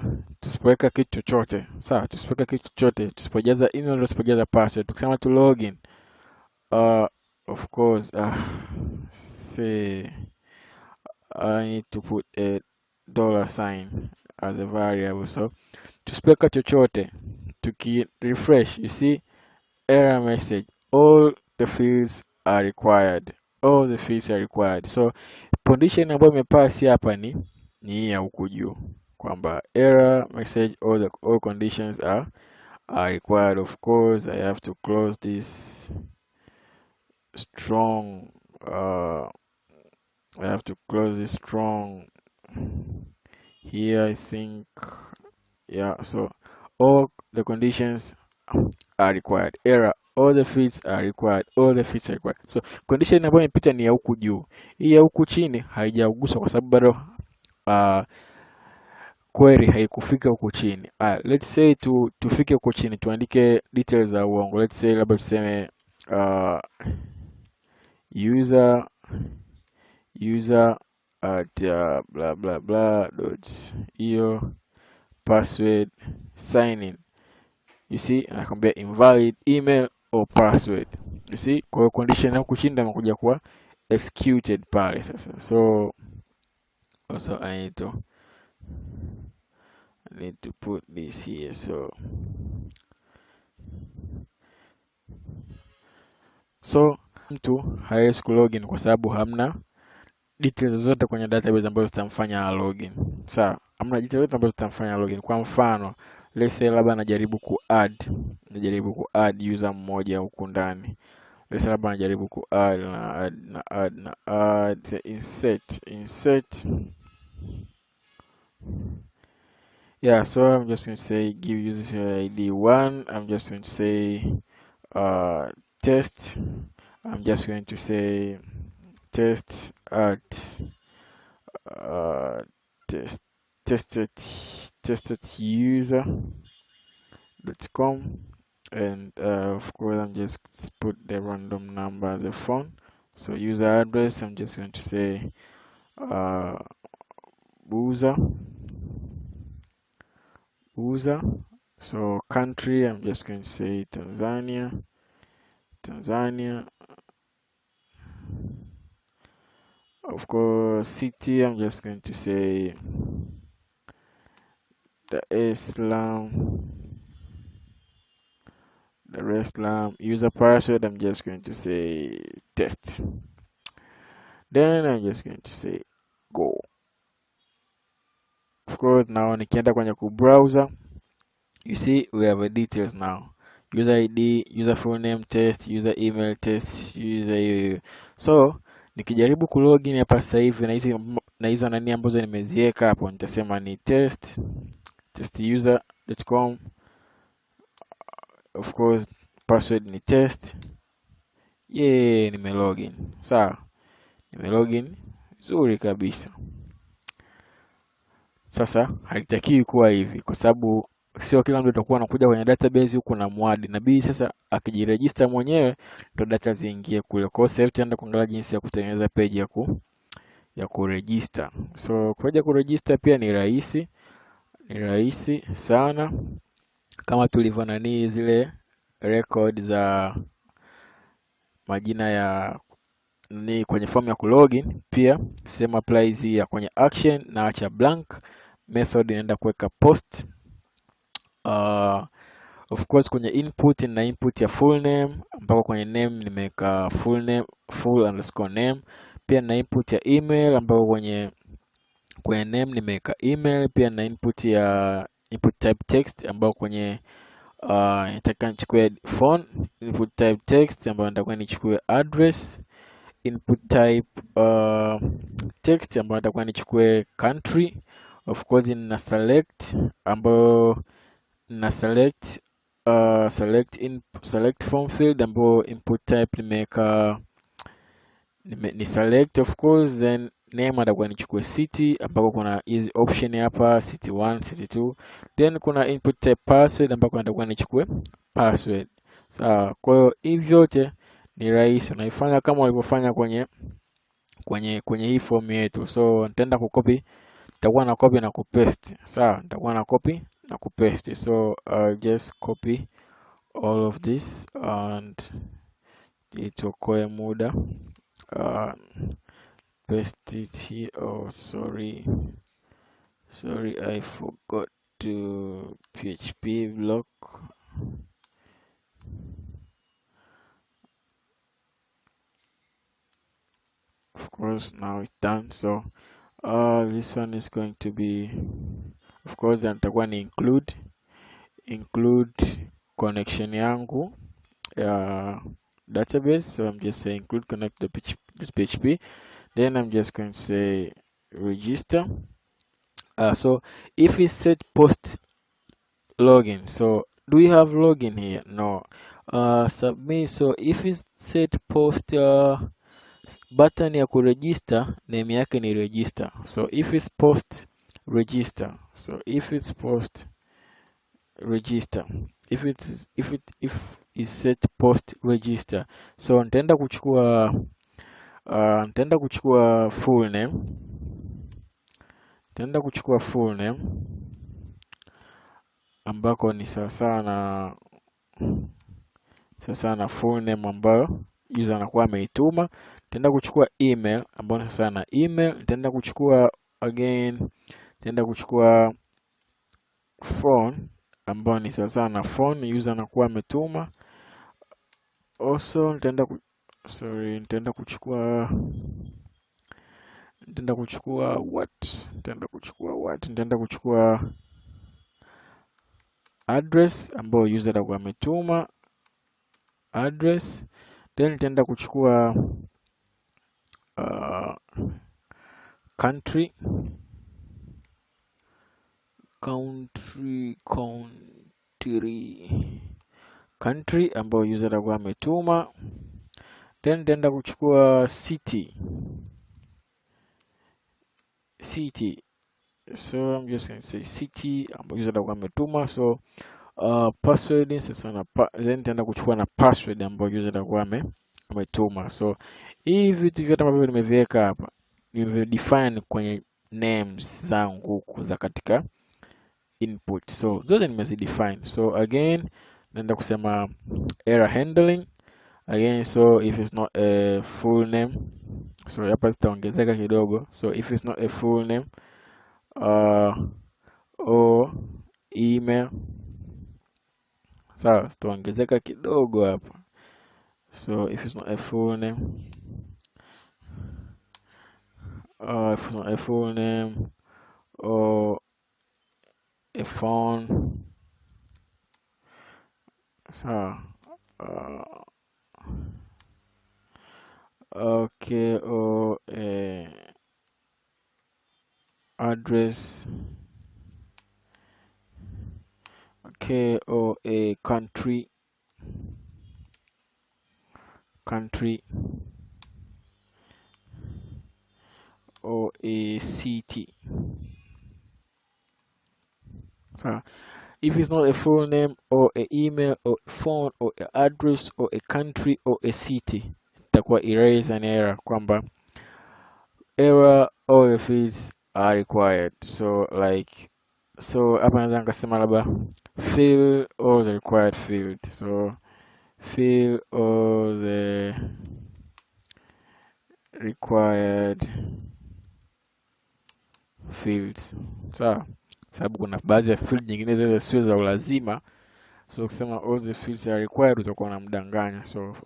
kitu chochote. Sawa, tusipoweka kitu chochote, tusipojaza email, tusipojaza password, tukisema tu login, of course say I need to put a $sign as a variable. So tusipoweka chochote, refresh, you see error message, all the fields are required. So condition ambayo imepass hapa ni hii ya huku juu, kwamba error message all conditions are required. Of course I have to close this strong here, I think. Yeah, so all the conditions are required. Error, all the fields are required. So condition ambayo imepita ni ya huku juu. Hii ya huku chini haijaguswa kwa sababu bado query haikufika huku chini. Let's say tufike huku chini, tuandike details za uongo. Let's say labda tuseme user at blah blah blah dot hiyo password sign in. You see, anakwambia invalid email or password. You see, kwa hiyo condition huku chini ndio imekuja kuwa executed pale sasa. So also I need to put this here. So mtu hawezi kulogin kwa sababu hamna details zote kwenye database ambazo zitamfanya login. Sawa, hamna details zote ambazo zitamfanya login. Kwa mfano, let's say labda najaribu kuadd user mmoja huku ndani. Let's say labda najaribu kuadd na add say insert. Yeah, so I'm just going to say give user ID 1. I'm just going to say test. I'm just going to say test at tested user.com, and of course I'm just put the random number as a phone. So user address, I'm just going to say user. So country, I'm just going to say Tanzania. Of course, city, I'm just going to say Dar es Salaam. User password, I'm just going to say test. Then I'm just going to say go. Of course, now nikienda kwenye browser, you see we have the details now. User ID, user full name test, user email test, user. So nikijaribu kulogin hapa sasa hivi na hizo nani ambazo nimeziweka hapo, nitasema ni testuser.com. Of course password ni test. Nimelogin. Sawa, nimelogin nzuri kabisa. Sasa haitakiwi kuwa hivi kwa sababu sio kila mtu atakuwa anakuja kwenye database huko na muadi. Nabii sasa akijiregister mwenyewe ndo data ziingie kule. Kwa hiyo sasa tutaenda kuangalia jinsi ya kutengeneza page ya kuregister. So kuja kuregister pia ni rahisi sana, kama tulivyo nani zile record za majina ya ni kwenye form ya kulogin. Pia same applies ya kwenye action, na acha blank. Method inaenda kuweka post. Of course kwenye input na input ya full name, ambako kwenye name nimeweka full name, full_name. Pia na input ya email, ambako kwenye name nimeweka email. Pia na input ya input type text, ambao kwenye nataka nichukue phone. Input type text, ambayo nitakuwa nichukue address. Input type text, ambayo nitakuwa nichukue country. Of course nina select, ambayo na select select form field, ambayo input type nimeweka ni select of course. Then name atakuwa nichukue city, ambako kuna hizi option hapa, city 1, city 2. Then kuna input type password, ambako natakuwa nichukue password. Sawa, kwa hiyo hivi vyote ni rahisi, unaifanya kama ulivyofanya kwenye hii form yetu. So nitaenda kucopy, nitakuwa na copy na kupaste. Sawa, nitakuwa na copy na kupaste. So I'll just copy all of this and itokoe muda. Paste it here. Oh, sorry, I forgot to PHP block. Of course now it's done. So this one is going to be, of course nitakuwa ni include connection yangu ya database. So I'm just saying include connect the PHP. Then I'm just going to say register. So if we set post login, so do we have login here? No. Submit. So if we set post button ya kuregister, name yake ni register. So if it's post register, so if it's post register, if is set post register, so nitaenda kuchukua full name. Nitaenda kuchukua full name, ambako ni sawasawa na full name ambayo user anakuwa ameituma. Nitaenda kuchukua email, ambayo ni sawasawa na email. Nitaenda kuchukua phone, ambayo ni sawasawa na phone user anakuwa ametuma. Also nitaenda kuchukua address, ambayo user atakuwa ametuma address. Then nitaenda kuchukua country ambayo user atakuwa ametuma. Then nitaenda kuchukua city. So I'm just going to say city, ambayo user atakuwa ametuma. So password sasa then nitaenda kuchukua na password ambayo user atakuwa ametuma. So hivi vitu vyote ambavyo nimeviweka hapa nimedefine kwenye names zangu za katika input. So zote nimezidefine. So again naenda kusema error handling again. So if it's not a full name, so hapa zitaongezeka kidogo. So if it's not a full name or email, sawa, zitaongezeka kidogo hapa. So if it's not a full name, if it's not a full name or a phone, sawa, okay, or a address, okay, or a country or a city. So if it's not a full name or an email or a phone or an address or a country or a city, itakuwa erase an error, kwamba error all of these are required. So hapa naweza nikasema labda fill all the required field. So fill all the required fields. Sawa, sababu kuna baadhi ya field nyingine zile sio za ulazima, so ukisema all the fields are required utakuwa unamdanganya. So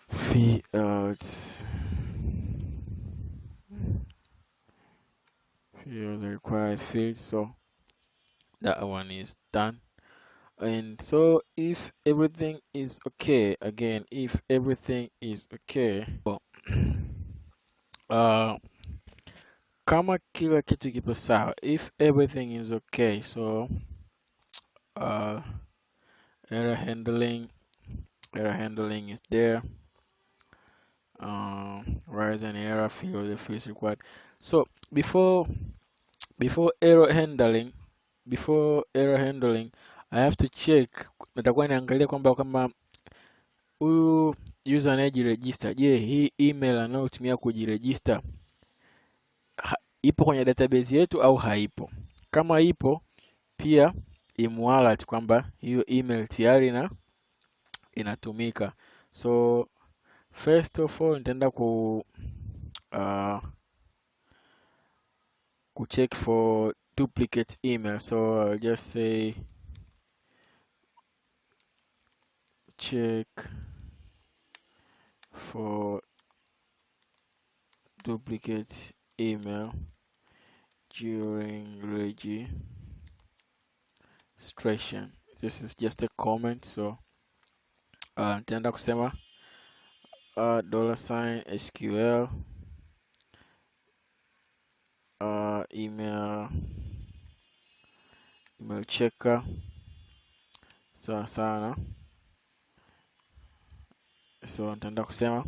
fill out fill the required fields. So that one is done. And so if everything is okay, again, if everything is okay, kama kila kitu kipo sawa, if everything is okay, so error handling is there. Rise an error field the fields required. So before error handling, I have to check, natakuwa niangalia kwamba kama huyu user anayejiregister, je, hii email anayotumia kujiregister ipo kwenye database yetu au haipo? Kama ipo, pia imualert kwamba hiyo email tayari inatumika. So first of all nitaenda check for duplicate email. So I'll just say check for duplicate email during registration. This is just a comment, so nitaenda kusema $SQL email checker sawa sana. So nitaenda kusema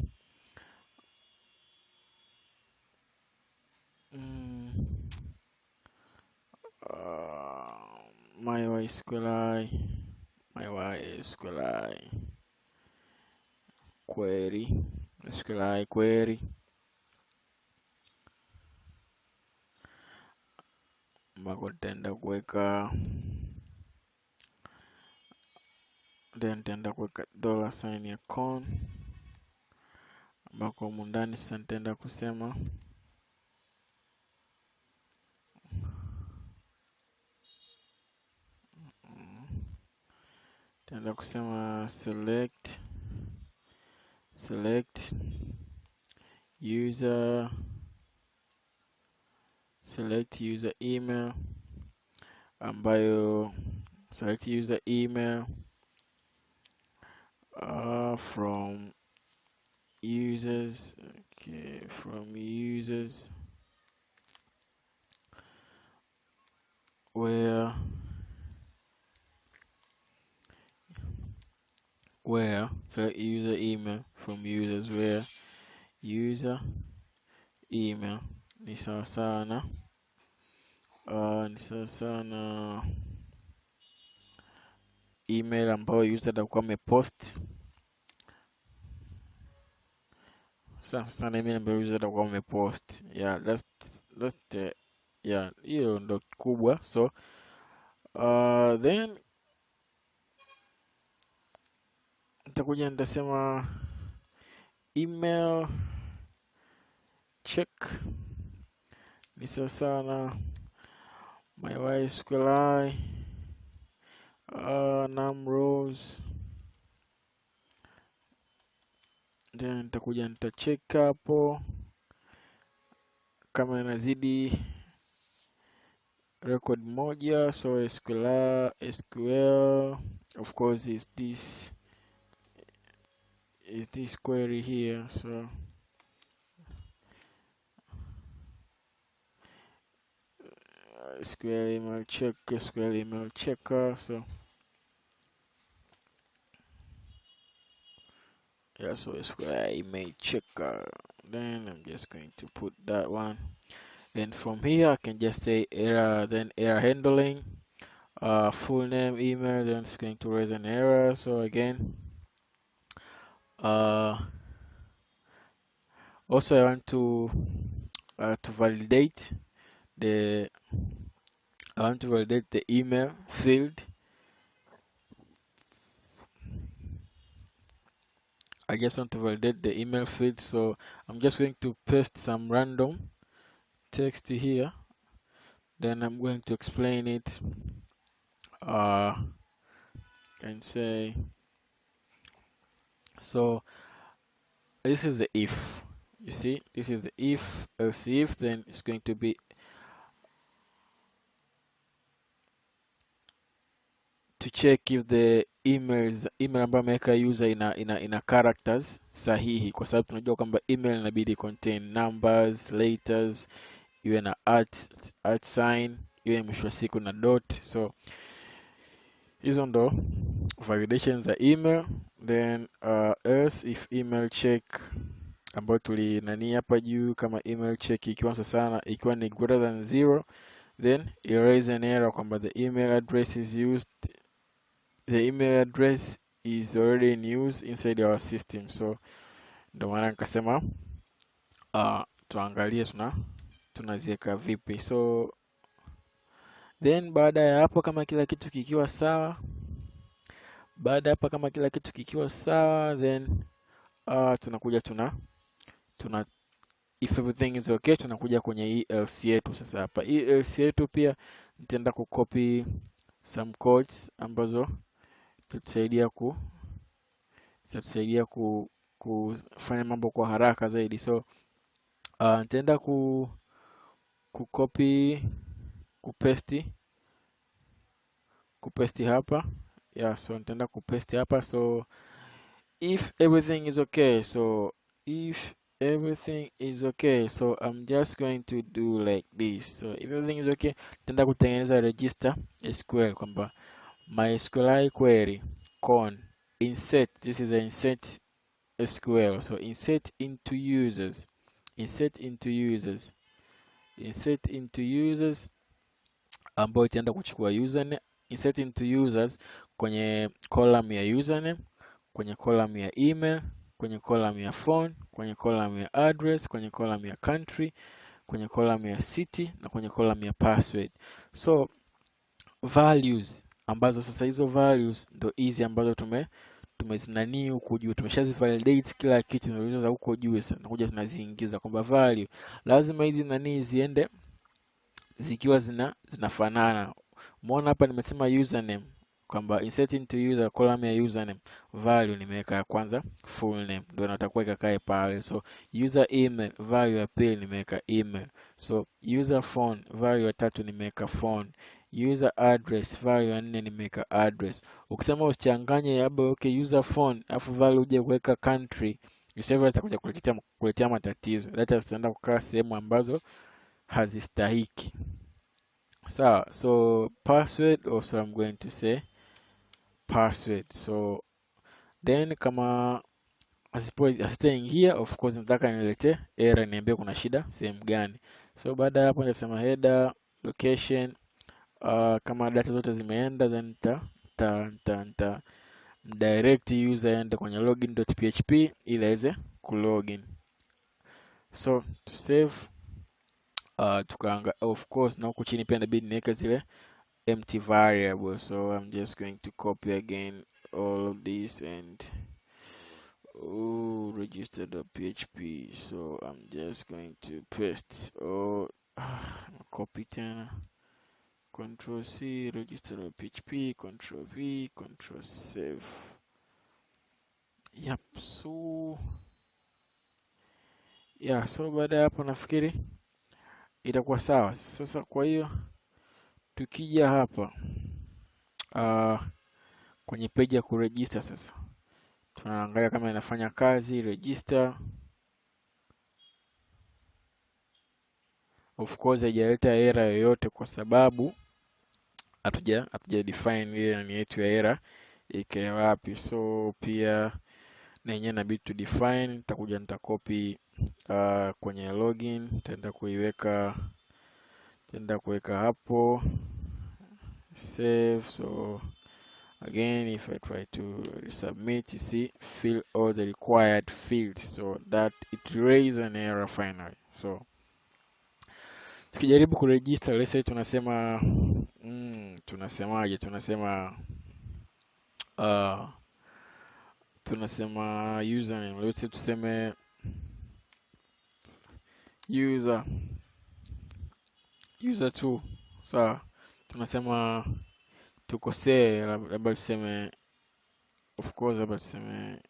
MySQLi query, SQLi query ambako nitaenda kuweka, then nitaenda kuweka $ ya con, ambako humu ndani sasa nitaenda kusema select user email, ambayo select user email from users, from users where select user email from users where user email ni sawa sana email ambayo user atakuwa amepost. Sana email ambayo user atakuwa amepost. Yeah, that's the, yeah, hiyo ndo kubwa. So then nitakuja nitasema email check ni sawa sana MySQLi num rows, then nitakuja nitacheck hapo kama inazidi record moja. So SQL of course is this query here. So SQL email checker. So yeah, so SQL email checker, then I'm just going to put that one, and from here I can just say error, then error handling, full name email, then it's going to raise an error. So again, also I want to validate the email field. I just want to validate the email field, so I'm just going to paste some random text here, then I'm going to explain it and say, so this is the if. You see, this is the if, else if, then it's going to be to check if the email ambayo ameweka user ina characters sahihi, kwa sababu tunajua kwamba email inabidi contain numbers, letters, iwe na at sign, iwe mwisho wa siku na dot. So hizo ndo validations za email. Then else if email check ambayo tulinani hapa juu, kama email check ikiwa sana, ikiwa ni greater than 0, then erase an error kwamba the email address is already in use inside our system. So ndo maana nikasema tuangalie tunaziweka vipi. So then baada ya hapo kama kila kitu kikiwa sawa, then tunakuja if everything is okay, tunakuja kwenye hii else yetu. Sasa hapa hii else yetu pia nitaenda kucopy some codes ambazo tutasaidia kufanya mambo kwa haraka zaidi. So nitaenda kucopy kupaste hapa. Yeah, so nitaenda kupaste hapa. So if everything is okay, so I'm just going to do like this. So if everything is okay, nitaenda kutengeneza register SQL kwamba MySQL query con insert, this is a insert SQL. So insert into users ambayo itaenda kuchukua username, insert into users kwenye column ya username, kwenye column ya email, kwenye column ya phone, kwenye column ya address, kwenye column ya country, kwenye column ya city na kwenye column ya password. So values ambazo sasa hizo values ndo hizi ambazo tumezinani huko juu, tumeshazivalidate kila kitu tunauliza huko juu. Sasa tunakuja tunaziingiza kwamba value lazima hizi nani ziende zikiwa zinafanana. Umeona hapa nimesema username kwamba insert into user column ya username, value nimeweka ya kwanza full name, ndio natakuwa ikakae pale. So user email, value ya pili nimeweka email. So user phone, value ya tatu nimeweka phone. User address, value ya 4 nimeweka address. Ukisema usichanganye labda okay user phone afu value uje kuweka country, server itakuja kuletea matatizo. Data zitaenda kukaa sehemu ambazo hazistahiki. Sawa, so password also I'm going to say password. So then kama asitaingia, of course nataka nilete error, niambie kuna shida sehemu gani. So baada ya hapo nitasema header location, kama data zote zimeenda, then nita direct user aende kwenye login.php ili aweze kulogin. So to save tukaanga, of course na huku chini pia inabidi niweke zile empty variable. So I'm just going to copy again all of this and register.php. So I'm just going to paste copy tena, Control C, register.php, Control V, Control save. Yep, so yeah, so baada ya hapo nafikiri itakuwa sawa. Sasa kwa hiyo tukija hapa kwenye page ya kuregister, sasa tunaangalia kama inafanya kazi register. Of course haijaleta error yoyote kwa sababu hatuja define ile nani yetu ya error ikae wapi. So pia na yenyewe inabidi tu define. Nitakuja nitacopy kwenye login, nitaenda kuweka hapo save. So again if I try to submit, you see fill all the required fields so that it raises an error finally. So tukijaribu kuregister, let's say tunasema tunasema tunasema username, let's say tuseme user 2. Sawa, tunasema tukosee, labda tuseme, of course, labda tuseme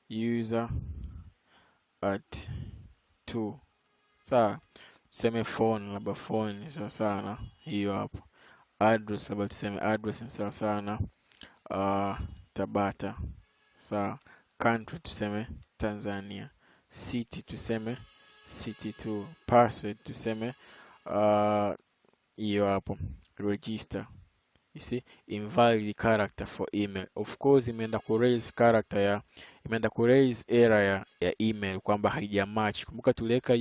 user at 2. Sawa, tuseme phone, labda phone ni sawa sana hiyo hapo. Address, labda tuseme address ni sawa sana Tabata. Sawa, country tuseme Tanzania, city tuseme city 2, password tuseme hiyo hapo register. You see, invalid character for email. Of course imeenda ku raise character imeenda ku raise error ya email kwamba haija match. Kumbuka tuliweka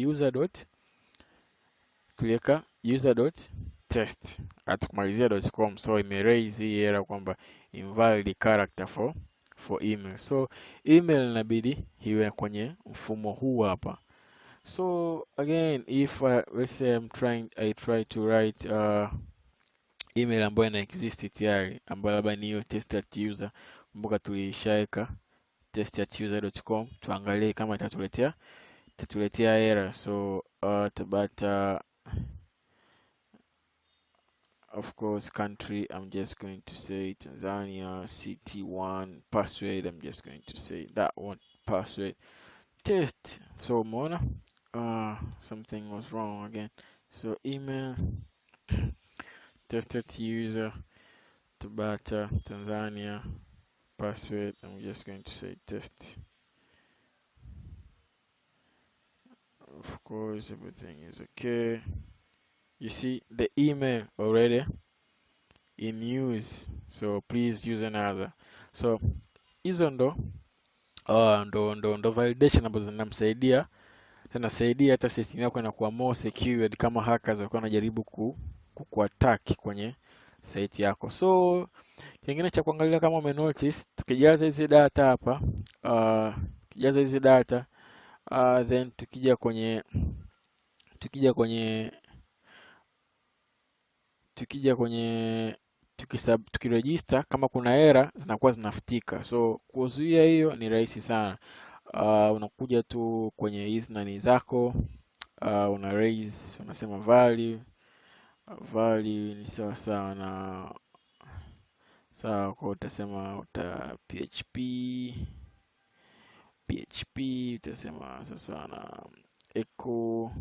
user.test atukumalizia.com, so ime raise hii error kwamba invalid character for email. So email inabidi iwe kwenye mfumo huu hapa. So again, if let's say I try to write email ambayo ina exist tayari, ambayo labda ni hiyo test@user. Kumbuka tulishaweka test@user.com, tuangalie kama itatuletea error. So Tabata, of course, country I'm just going to say Tanzania, city 1, password I'm just going to say that one, password test. So umeona something was wrong again. So email test@user Tabata Tanzania, password I'm just going to say test. Of course everything is okay. You see the email already in use, so please use another. So hizo ndo validation ambazo zinamsaidia, zinasaidia hata system yako inakuwa more secured kama hackers walikuwa wanajaribu kuattack kwenye site yako. So kingine cha kuangalia kama ume notice, tukijaza hizi data hapa, then tukija kwenye tukiregister, kama kuna error zinakuwa zinafutika. So kuzuia hiyo ni rahisi sana. Unakuja tu kwenye hizi nani zako, una raise, unasema value ni sawa sawa na sawa, kwa utasema PHP utasema sasa na echo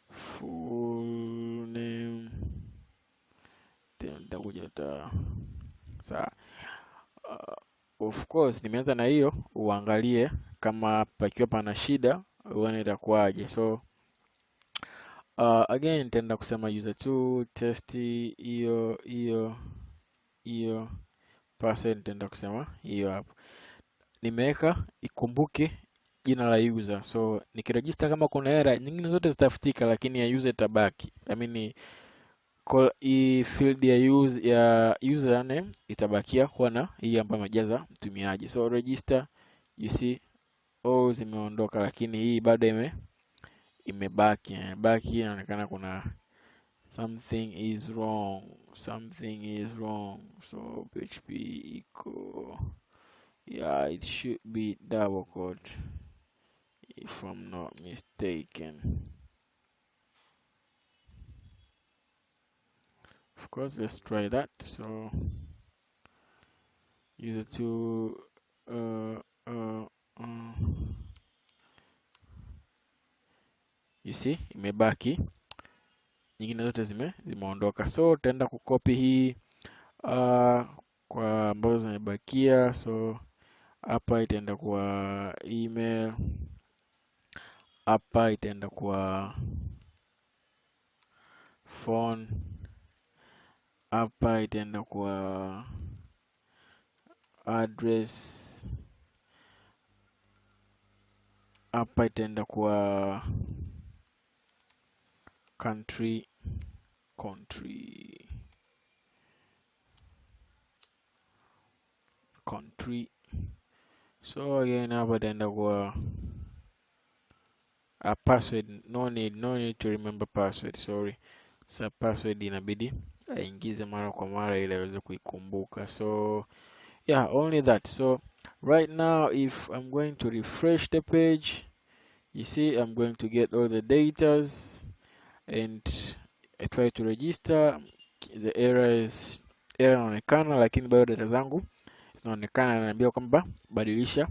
full name, nitakuja sawa. Of course nimeanza na hiyo, uangalie kama pakiwa pana shida uone itakuwaje. So again nitaenda kusema user2 test, hiyo password nitaenda kusema hiyo hapo. Nimeweka ikumbuke jina la user, so nikiregister kama kuna error nyingine zote zitafutika, lakini ya user itabaki. I mean field ya username itabakia kuwa na hii ambayo amejaza mtumiaji. So register, you see all zimeondoka, lakini hii bado imebaki, inaonekana kuna something is wrong. So PHP echo, yeah, it should be double quote if I'm not mistaken. Of course, let's try that. So user2 you see imebaki, nyingine zote zimeondoka. So tutaenda kukopi hii kwa ambazo zimebakia. So hapa itaenda kwa email, hapa itaenda kwa phone, hapa itaenda kwa address, hapa itaenda kwa country. So again hapa itaenda kwa password. No need to remember password, sorry. Sasa password inabidi aingize mara kwa mara ili aweze kuikumbuka. So yeah, only that. So right now if I'm going to refresh the page, you see I'm going to get all the datas and I try to register. The error inaonekana, lakini bado data zangu zinaonekana, ananiambia kwamba badilisha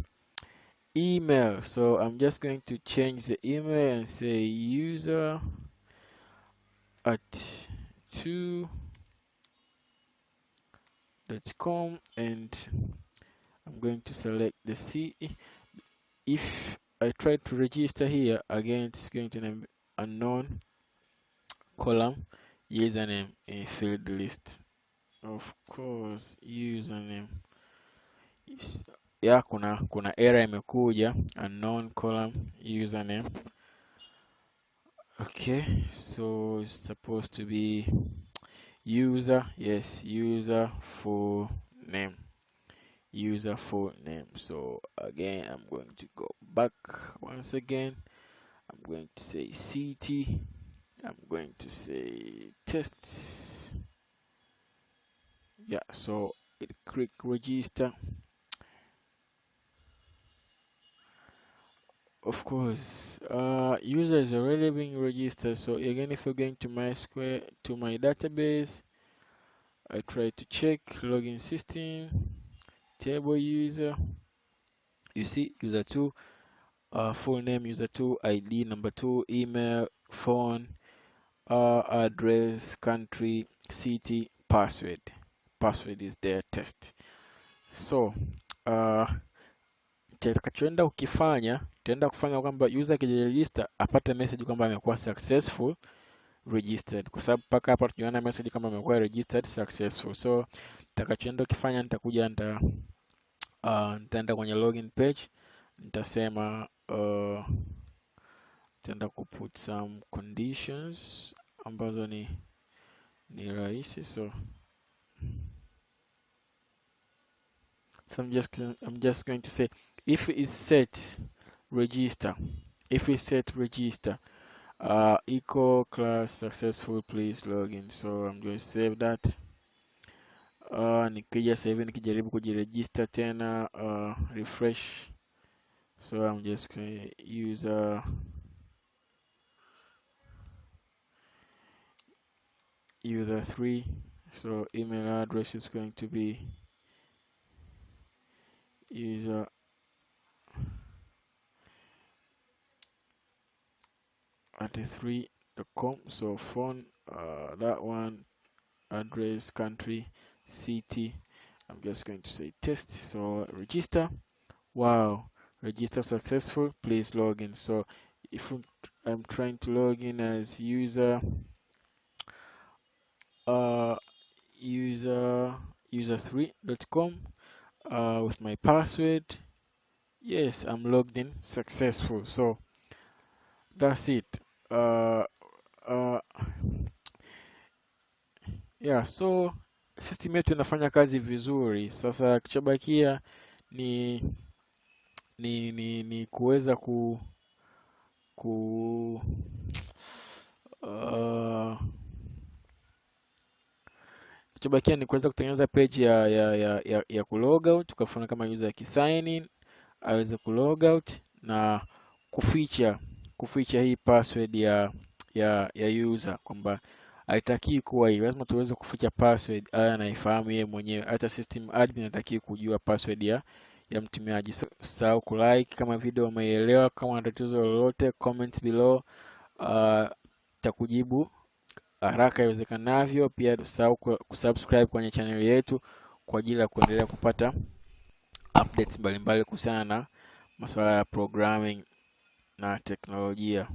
email. So I'm just going to change the email and say user@2.com, and I'm going to select the C. If I try to register here again, it's going to name unknown column username in field list. Of course, username. Yeah, kuna error imekuja, unknown column username. Okay, so it's supposed to be user, yes, user full name. User full name. So again, I'm going to go back once again. I'm going to say CT. I'm going to say tests. Yeah, so click register. Of course, user is already being registered. So again, if you're going to MySQL, to my database, I try to check login system, table user. You see user 2, full name user 2, ID number 2, email, phone, address, country, city, password. Password is there, test. So kitakachoenda ukifanya, utaenda kufanya kwamba user akijiregister apate message kwamba amekuwa successful registered, kwa sababu mpaka hapa tunaona message kama amekuwa registered successful. So kitakachoenda ukifanya, nitaenda kwenye login page, nitasema nitaenda kuput some conditions ambazo ni rahisi. So I'm just going to say if it's set register, equal class successful, please login. So I'm going to save that. Nikija sasa hivi nikijaribu kujiregister tena, refresh. So I'm just going to use user 3. So email address is going to be user at 3.com. So phone, that one, address, country, city. I'm just going to say test. So register. Wow, register successful, please log in. So if I'm trying to log in as user3.com with my password, yes, I'm logged in successful. So that's it. Yeah, so system yetu inafanya kazi vizuri. Sasa kichobakia ni kuweza kichobakia ni kuweza kutengeneza page ya kulogout, tukafanya kama user akisign in aweze kulogout na kuficha hii password ya user, kwamba haitaki kuwa hii, lazima tuweze kuficha password anaifahamu yeye mwenyewe. Hata system admin anataki kujua password ya mtumiaji. Usisahau kulike kama video umeelewa. Kama una tatizo lolote, comment below, takujibu haraka iwezekanavyo. Pia usisahau kusubscribe kwenye channel yetu kwa ajili ya kuendelea kupata updates mbalimbali kuhusiana na masuala ya programming na teknolojia.